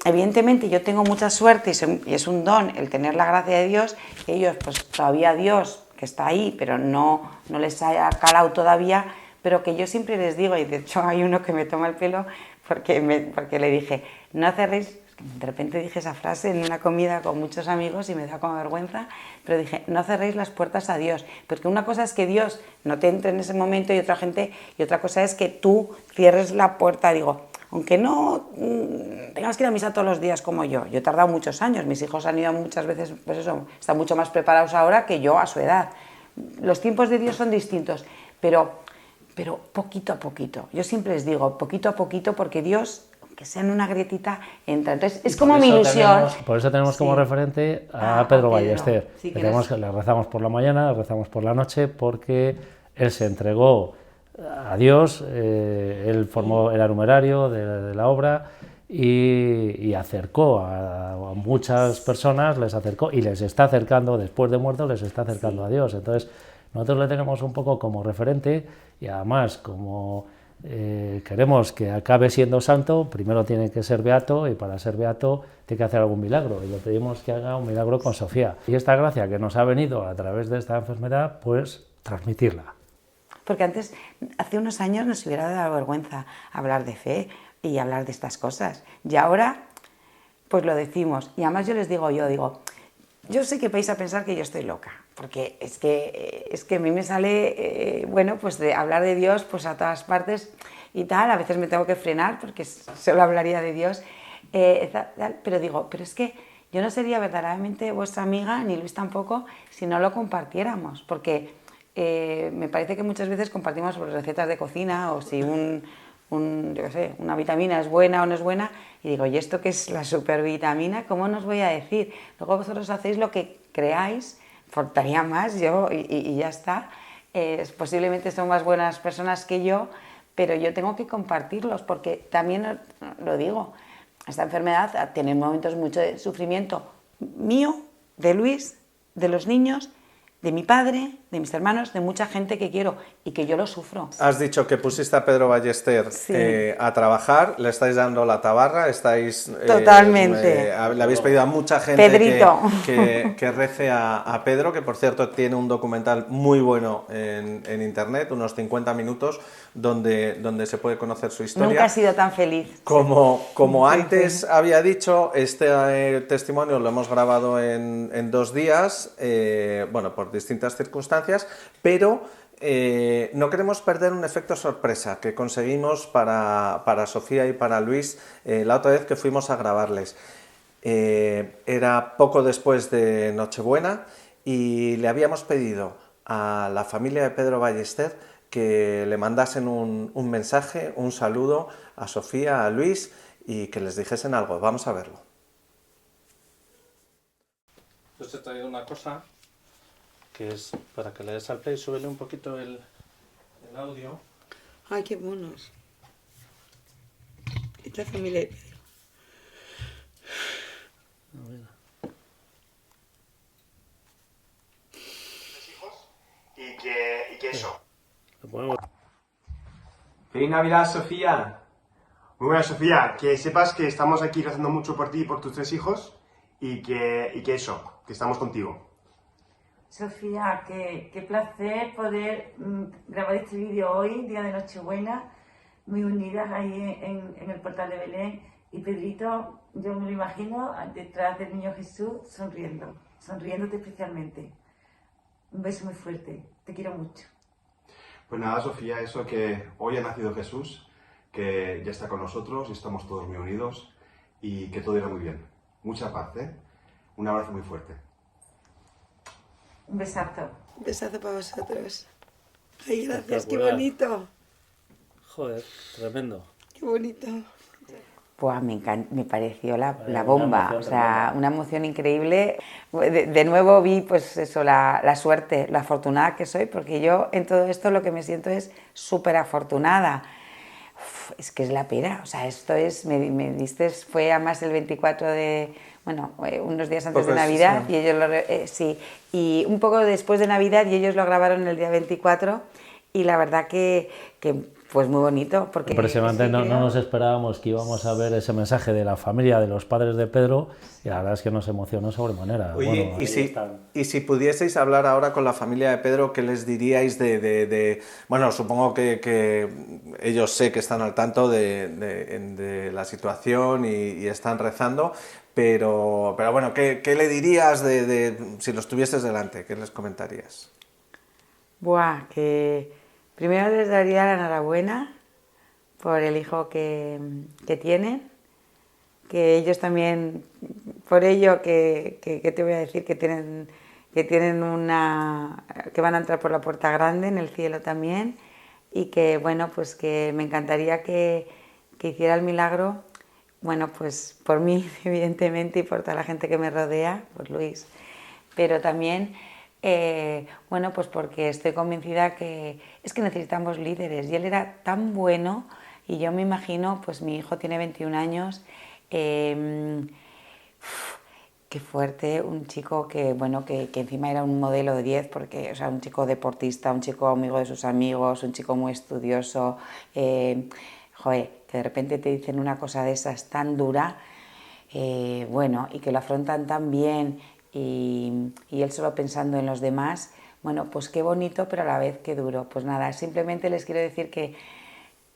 evidentemente yo tengo mucha suerte y es un don el tener la gracia de Dios, que ellos pues todavía Dios que está ahí, pero no les haya calado todavía, pero que yo siempre les digo, y de hecho hay uno que me toma el pelo porque le dije, no cerréis. De repente dije esa frase en una comida con muchos amigos y me da como vergüenza, pero dije, no cerréis las puertas a Dios, porque una cosa es que Dios no te entre en ese momento y otra cosa es que tú cierres la puerta. Digo, aunque no tengas que ir a misa todos los días como yo he tardado muchos años, mis hijos han ido muchas veces, pues eso, están mucho más preparados ahora que yo a su edad. Los tiempos de Dios son distintos, pero poquito a poquito. Yo siempre les digo, poquito a poquito, porque Dios, que sea en una grietita, entra. Entonces, es como mi ilusión. Por eso tenemos como referente a Pedro Ballester. Sí, le rezamos por la mañana, le rezamos por la noche, porque él se entregó a Dios, él formó el numerario de la obra y acercó a muchas personas, les acercó y les está acercando, después de muerto, les está acercando a Dios. Entonces, nosotros le tenemos un poco como referente y además como queremos que acabe siendo santo, primero tiene que ser beato y para ser beato tiene que hacer algún milagro y le pedimos que haga un milagro con Sofía. Y esta gracia que nos ha venido a través de esta enfermedad, pues transmitirla. Porque antes, hace unos años nos hubiera dado vergüenza hablar de fe y hablar de estas cosas. Y ahora, pues lo decimos. Y además yo les digo, yo sé que vais a pensar que yo estoy loca, porque es que a mí me sale, pues de hablar de Dios pues a todas partes y tal, a veces me tengo que frenar porque solo hablaría de Dios, pero digo, pero es que yo no sería verdaderamente vuestra amiga, ni Luis tampoco, si no lo compartiéramos, porque me parece que muchas veces compartimos sobre recetas de cocina o si yo qué sé, una vitamina es buena o no es buena, y digo, ¿y esto qué es la supervitamina? ¿Cómo nos voy a decir? Luego vosotros hacéis lo que creáis, faltaría más yo y ya está. Posiblemente son más buenas personas que yo, pero yo tengo que compartirlos porque también lo digo, esta enfermedad tiene momentos mucho de sufrimiento mío, de Luis, de los niños, de mi padre, de mis hermanos, de mucha gente que quiero y que yo lo sufro. Has dicho que pusiste a Pedro Ballester a trabajar, le estáis dando la tabarra, estáis... Totalmente. Le habéis pedido a mucha gente que rece a Pedro, que por cierto tiene un documental muy bueno en internet, unos 50 minutos, donde se puede conocer su historia. Nunca he sido tan feliz. Como antes había dicho, este testimonio lo hemos grabado en 2 días, por distintas circunstancias, pero no queremos perder un efecto sorpresa que conseguimos para Sofía y para Luis la otra vez que fuimos a grabarles. Era poco después de Nochebuena y le habíamos pedido a la familia de Pedro Ballester que le mandasen un mensaje, un saludo a Sofía, a Luis y que les dijesen algo. Vamos a verlo. Pues te he traído una cosa que es para que le des al play, súbele un poquito el audio. Ay, qué monos. Esta familia. Y que eso. ¡Feliz Navidad, Sofía! Muy buena, Sofía. Que sepas que estamos aquí rezando mucho por ti y por tus 3 hijos y que eso, que estamos contigo. Sofía, qué placer poder grabar este vídeo hoy, día de Nochebuena, muy unidas ahí en el portal de Belén. Y Pedrito, yo me lo imagino detrás del niño Jesús sonriéndote especialmente. Un beso muy fuerte, te quiero mucho. Pues nada, Sofía, eso que hoy ha nacido Jesús, que ya está con nosotros y estamos todos muy unidos y que todo irá muy bien. Mucha paz, ¿eh? Un abrazo muy fuerte. Un besazo. Un besazo para vosotros. Ay, gracias, qué bonito. Joder, tremendo. Qué bonito. Pues me pareció la Una bomba, emoción o sea, tremenda. una emoción increíble. De nuevo vi, pues eso, la suerte, la afortunada que soy, porque yo en todo esto lo que me siento es súper afortunada. Es que es la pera, o sea, esto es, me diste, fue además el 24 de, bueno, unos días antes de Navidad, y ellos sí, y un poco después de Navidad, y ellos lo grabaron el día 24, y la verdad que pues muy bonito, porque... Impresionante, sí, no creo... nos esperábamos que íbamos a ver ese mensaje de la familia, de los padres de Pedro, y la verdad es que nos emocionó sobremanera. Oye, Bueno, y si pudieseis hablar ahora con la familia de Pedro, ¿qué les diríais bueno, supongo que ellos sé que están al tanto de la situación y están rezando, pero bueno, ¿qué le dirías si los tuvieses delante? ¿Qué les comentarías? Buah, que primero les daría la enhorabuena por el hijo que tienen, que ellos también, por ello que te voy a decir, que tienen que van a entrar por la puerta grande en el cielo también, y que bueno, pues que me encantaría que hiciera el milagro, bueno, pues por mí evidentemente y por toda la gente que me rodea, por Luis, pero también bueno, pues porque estoy convencida que es que necesitamos líderes, y él era tan bueno, y yo me imagino, pues mi hijo tiene 21 años, qué fuerte, un chico que, bueno, que encima era un modelo de 10, porque, o sea, un chico deportista, un chico amigo de sus amigos, un chico muy estudioso, joder, que de repente te dicen una cosa de esas tan dura, bueno, y que lo afrontan tan bien, y él solo pensando en los demás, bueno, pues qué bonito, pero a la vez qué duro. Pues nada, simplemente les quiero decir que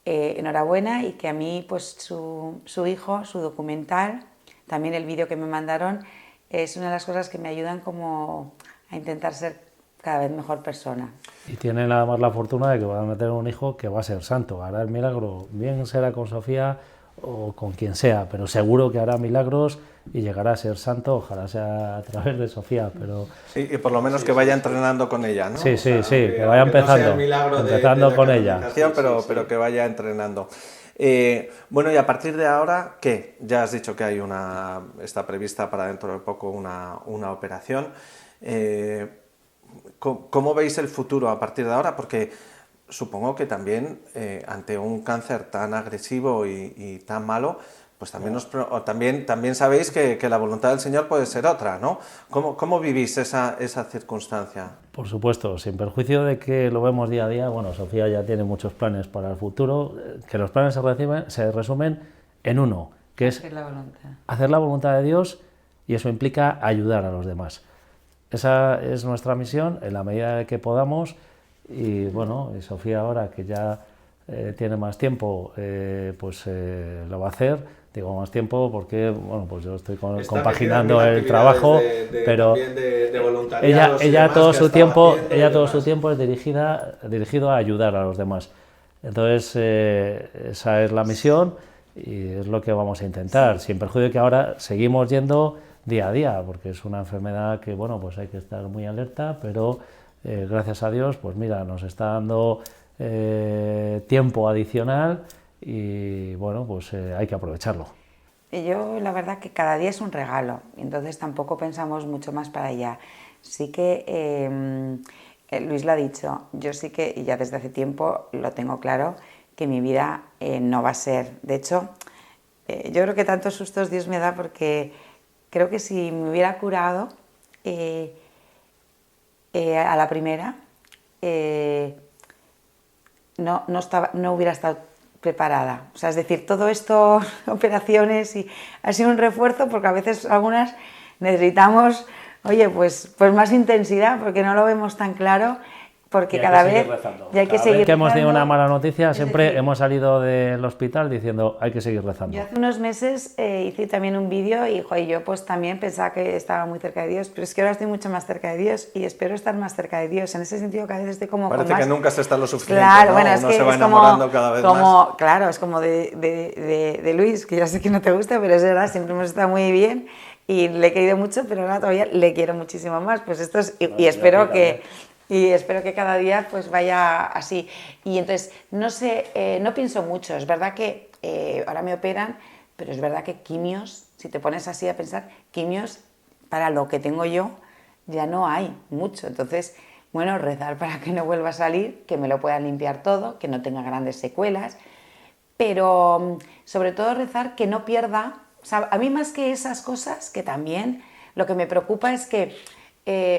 enhorabuena, y que a mí, pues su hijo, su documental, también el vídeo que me mandaron, es una de las cosas que me ayudan como a intentar ser cada vez mejor persona. y tienen además la fortuna de que van a tener un hijo que va a ser santo, hará el milagro, bien será con Sofía o con quien sea, pero seguro que hará milagros y llegará a ser santo, ojalá sea a través de Sofía, pero... Sí, y por lo menos que vaya entrenando con ella, ¿no? Sí, O sea, que vaya aunque no sea empezando, el milagro empezando de la con ella. canonización, pero que vaya entrenando. Bueno, y a partir de ahora, ¿qué? Ya has dicho que está prevista para dentro de poco una operación. ¿Cómo veis el futuro a partir de ahora? Porque supongo que también ante un cáncer tan agresivo y tan malo, pues también sabéis que la voluntad del Señor puede ser otra, ¿no? ¿Cómo vivís esa circunstancia? Por supuesto, sin perjuicio de que lo vemos día a día. Bueno, Sofía ya tiene muchos planes para el futuro, que los planes se resumen en uno, que es hacer la voluntad de Dios, y eso implica ayudar a los demás. Esa es nuestra misión en la medida de que podamos, y bueno, y Sofía ahora que ya tiene más tiempo, pues lo va a hacer. Digo más tiempo porque, bueno, pues yo estoy compaginando el trabajo, pero ella todo su tiempo es dirigido a ayudar a los demás. Entonces esa es la misión y es lo que vamos a intentar, sin perjuicio de que ahora seguimos yendo día a día, porque es una enfermedad que, bueno, pues hay que estar muy alerta, pero gracias a Dios, pues mira, nos está dando tiempo adicional. Y bueno, pues hay que aprovecharlo. Yo la verdad que cada día es un regalo, entonces tampoco pensamos mucho más para allá. Sí que Luis lo ha dicho, yo sí que, y ya desde hace tiempo lo tengo claro, que mi vida no va a ser. De hecho, yo creo que tantos sustos Dios me da, porque creo que si me hubiera curado a la primera, no hubiera estado preparada. O sea, es decir, todo esto, operaciones, y ha sido un refuerzo, porque a veces algunas necesitamos Oye, pues más intensidad, porque no lo vemos tan claro, porque cada vez ya hay que seguir rezando. Que hemos tenido rezando. una mala noticia, siempre decir, hemos salido del hospital diciendo hay que seguir rezando. Yo hace unos meses hice también un vídeo y yo pues también pensaba que estaba muy cerca de Dios, pero es que ahora estoy mucho más cerca de Dios y espero estar más cerca de Dios. En ese sentido, cada vez estoy como Parece con más... que nunca se está lo suficiente, Claro, ¿no? bueno, es Uno que se va es enamorando cada vez más. Claro, es como de Luis, que ya sé que no te gusta, pero es verdad, siempre hemos estado muy bien y le he querido mucho, pero ahora todavía le quiero muchísimo más. Pues esto es, y espero que... Y espero que cada día pues vaya así. Y entonces, no sé, no pienso mucho. Es verdad que ahora me operan, pero es verdad que quimios, si te pones así a pensar, quimios para lo que tengo yo ya no hay mucho. Entonces, bueno, rezar para que no vuelva a salir, que me lo puedan limpiar todo, que no tenga grandes secuelas, pero sobre todo rezar que no pierda. O sea, a mí más que esas cosas, que también lo que me preocupa es que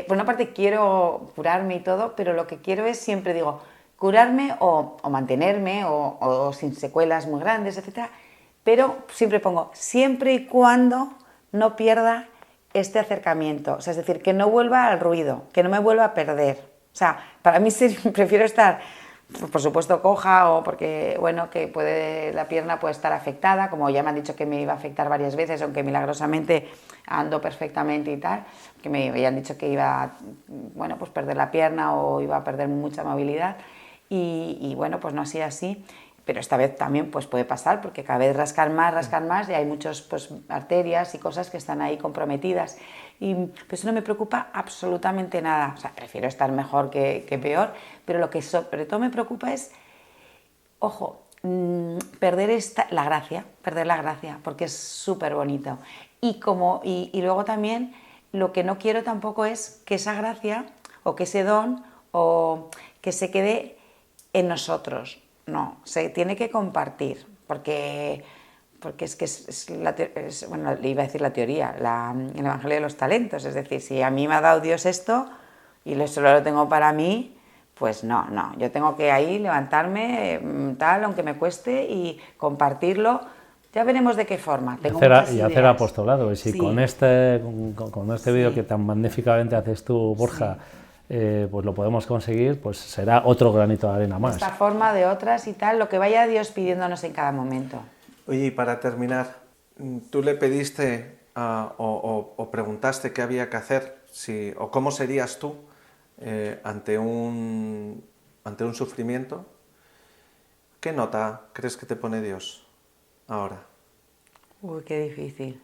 por una parte quiero curarme y todo, pero lo que quiero es, siempre digo, curarme o mantenerme o sin secuelas muy grandes, etc. Pero siempre pongo, siempre y cuando no pierda este acercamiento, o sea, es decir, que no vuelva al ruido, que no me vuelva a perder. O sea, para mí prefiero estar, por supuesto, coja o porque, bueno, que la pierna puede estar afectada, como ya me han dicho que me iba a afectar varias veces, aunque milagrosamente ando perfectamente y tal, que me habían dicho que iba a, bueno, pues perder la pierna o iba a perder mucha movilidad y bueno, pues no ha sido así, pero esta vez también pues puede pasar porque cada vez rascan más y hay muchas pues arterias y cosas que están ahí comprometidas y pues no me preocupa absolutamente nada, o sea, prefiero estar mejor que peor, pero lo que sobre todo me preocupa es, ojo, perder la gracia, porque es súper bonito. Y luego también lo que no quiero tampoco es que esa gracia o que ese don o que se quede en nosotros. No, se tiene que compartir, porque es que bueno, le iba a decir la teoría, el Evangelio de los talentos, es decir, si a mí me ha dado Dios esto y solo lo tengo para mí, pues no, yo tengo que ahí levantarme, aunque me cueste, y compartirlo. Ya veremos de qué forma. Y hacer apostolado. Y si sí, con este vídeo sí, que tan magníficamente haces tú, Borja, sí, pues lo podemos conseguir, pues será otro granito de arena más. De esta forma, de otras y tal, lo que vaya Dios pidiéndonos en cada momento. Oye, y para terminar, ¿tú le pediste o preguntaste qué había que hacer o cómo serías tú ante un sufrimiento? ¿Qué nota crees que te pone Dios ahora? Uy, qué difícil.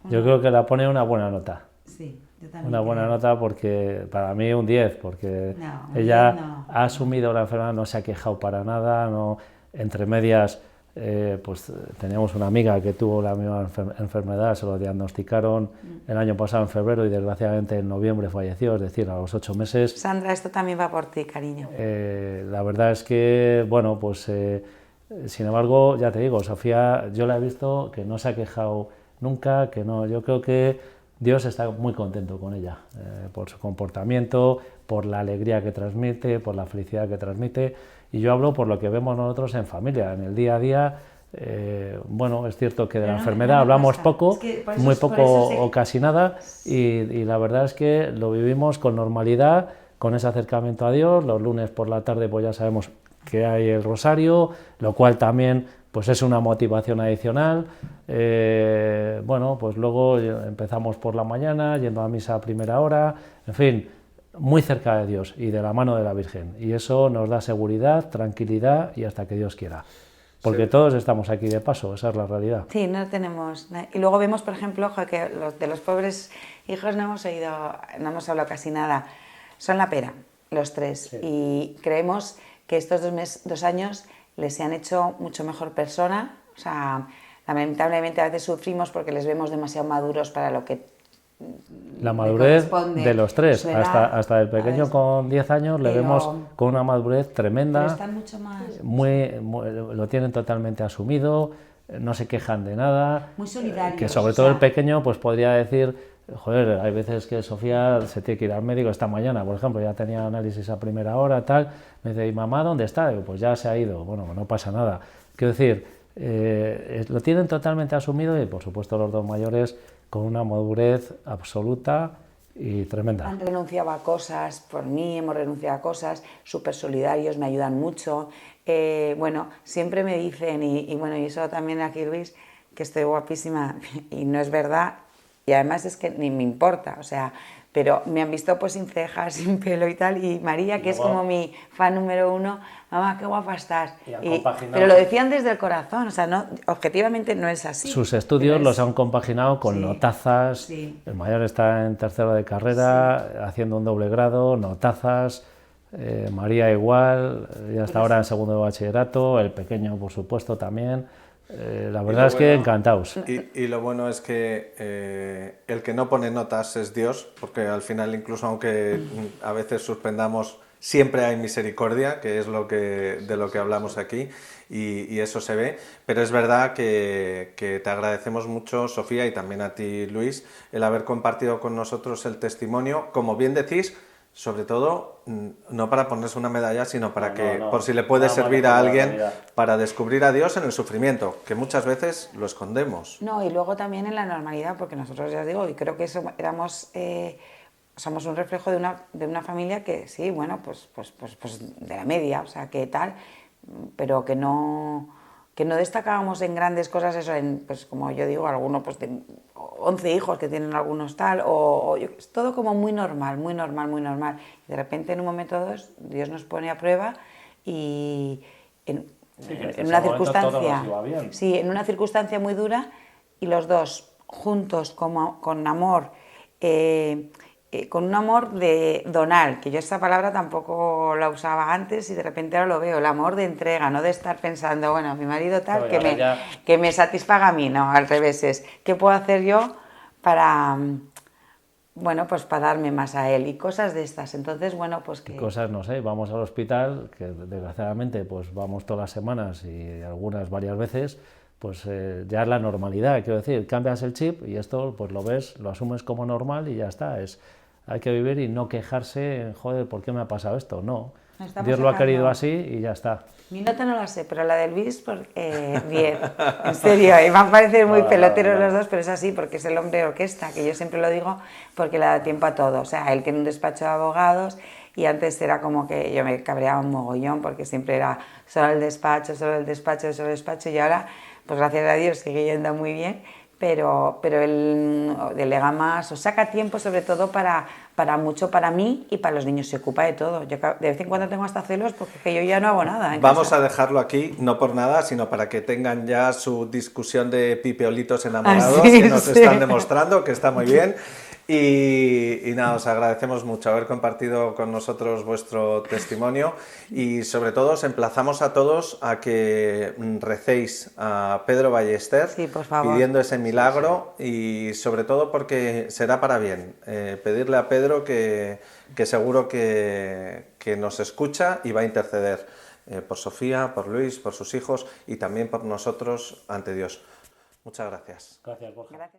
Yo creo que la pone una buena nota. Sí, yo también. Una buena nota porque para mí un 10, porque no, ella ha asumido la enfermedad, no se ha quejado para nada, no, entre medias, pues teníamos una amiga que tuvo la misma enfermedad, se lo diagnosticaron el año pasado en febrero y desgraciadamente en noviembre falleció, es decir, a los 8 meses. Sandra, esto también va por ti, cariño. La verdad es que, bueno, pues sin embargo, ya te digo, Sofía, yo la he visto que no se ha quejado nunca, que no, yo creo que Dios está muy contento con ella, por su comportamiento, por la alegría que transmite, por la felicidad que transmite, y yo hablo por lo que vemos nosotros en familia, en el día a día. Bueno, es cierto que de la enfermedad hablamos poco, muy poco o casi nada, y la verdad es que lo vivimos con normalidad, con ese acercamiento a Dios. Los lunes por la tarde pues ya sabemos que hay el rosario, lo cual también pues es una motivación adicional. Bueno, pues luego empezamos por la mañana, yendo a misa a primera hora, en fin, muy cerca de Dios y de la mano de la Virgen, y eso nos da seguridad, tranquilidad y hasta que Dios quiera. Porque sí, todos estamos aquí de paso, esa es la realidad. Sí, no tenemos... Y luego vemos, por ejemplo, que de los pobres hijos no hemos hablado casi nada. Son la pera, los tres, sí, y creemos que estos 2 años les han hecho mucho mejor persona. O sea, lamentablemente a veces sufrimos porque les vemos demasiado maduros para lo que la madurez de los tres, hasta el pequeño con 10 años le vemos con una madurez tremenda, pero están mucho más... lo tienen totalmente asumido, no se quejan de nada, muy solidarios, que sobre todo el pequeño pues podría decir, joder, hay veces que Sofía se tiene que ir al médico. Esta mañana, por ejemplo, ya tenía análisis a primera hora, tal, me dice, ¿y mamá dónde está? Digo, pues ya se ha ido. Bueno, no pasa nada. Quiero decir, lo tienen totalmente asumido y, por supuesto, los dos mayores, con una madurez absoluta y tremenda. Han renunciado a cosas por mí, hemos renunciado a cosas, súper solidarios, me ayudan mucho. Bueno, siempre me dicen, y bueno, y eso también aquí Luis, que estoy guapísima, y no es verdad, y además es que ni me importa, o sea, pero me han visto pues sin cejas, sin pelo y tal, y María, que es como mi fan número 1, mamá, qué guapa estás. Pero lo decían desde el corazón, o sea, no, objetivamente no es así. Sus estudios los han compaginado con notazas, el mayor está en tercero de carrera, haciendo un doble grado, notazas, María igual, ya está ahora en segundo de bachillerato, el pequeño por supuesto también. La verdad es que encantados. Y lo bueno es que el que no pone notas es Dios, porque al final incluso aunque a veces suspendamos, siempre hay misericordia, que es de lo que hablamos aquí, y eso se ve. Pero es verdad que te agradecemos mucho, Sofía, y también a ti, Luis, el haber compartido con nosotros el testimonio, como bien decís, sobre todo, no para ponerse una medalla, sino para por si le puede servir a alguien para descubrir a Dios en el sufrimiento, que muchas veces lo escondemos. No, y luego también en la normalidad, porque nosotros, ya os digo, y creo que somos un reflejo de una familia que sí, bueno, pues de la media, o sea, que tal, pero que no destacábamos en grandes cosas, eso, pues como yo digo, algunos pues de 11 hijos que tienen algunos tal, es todo como muy normal, muy normal, muy normal. Y de repente en un momento o dos Dios nos pone a prueba y en una circunstancia, sí, en una circunstancia muy dura, y los dos juntos con amor, con un amor de donar, que yo esa palabra tampoco la usaba antes y de repente ahora lo veo, el amor de entrega, no de estar pensando, bueno, mi marido tal, que me satisfaga a mí, no, al revés, es ¿qué puedo hacer yo para, bueno, pues para darme más a él? Y cosas de estas, entonces, bueno, pues que... Cosas, no sé, vamos al hospital, que desgraciadamente pues vamos todas las semanas y algunas varias veces, pues ya es la normalidad, quiero decir, cambias el chip y esto pues lo ves, lo asumes como normal y ya está, hay que vivir y no quejarse, joder, ¿por qué me ha pasado esto? No, Dios lo ha querido así y ya está. Mi nota no la sé, pero la de Luis, 10, en serio, y van a parecer muy peloteros los dos, pero es así, porque es el hombre orquesta, que yo siempre lo digo, porque le da tiempo a todo, o sea, él tiene un despacho de abogados, y antes era como que yo me cabreaba un mogollón, porque siempre era solo el despacho, solo el despacho, solo el despacho, y ahora, pues gracias a Dios, sigue yendo muy bien, pero él delega más, o saca tiempo sobre todo para mucho para mí y para los niños, se ocupa de todo. Yo de vez en cuando tengo hasta celos porque yo ya no hago nada. Vamos a dejarlo aquí, no por nada, sino para que tengan ya su discusión de pipeolitos enamorados, que nos están demostrando que está muy bien. Y nada, os agradecemos mucho haber compartido con nosotros vuestro testimonio y sobre todo os emplazamos a todos a que recéis a Pedro Ballester, sí, por favor, pidiendo ese milagro, y sobre todo porque será para bien. Pedirle a Pedro que seguro que nos escucha y va a interceder por Sofía, por Luis, por sus hijos y también por nosotros ante Dios. Muchas gracias. Gracias, Borja.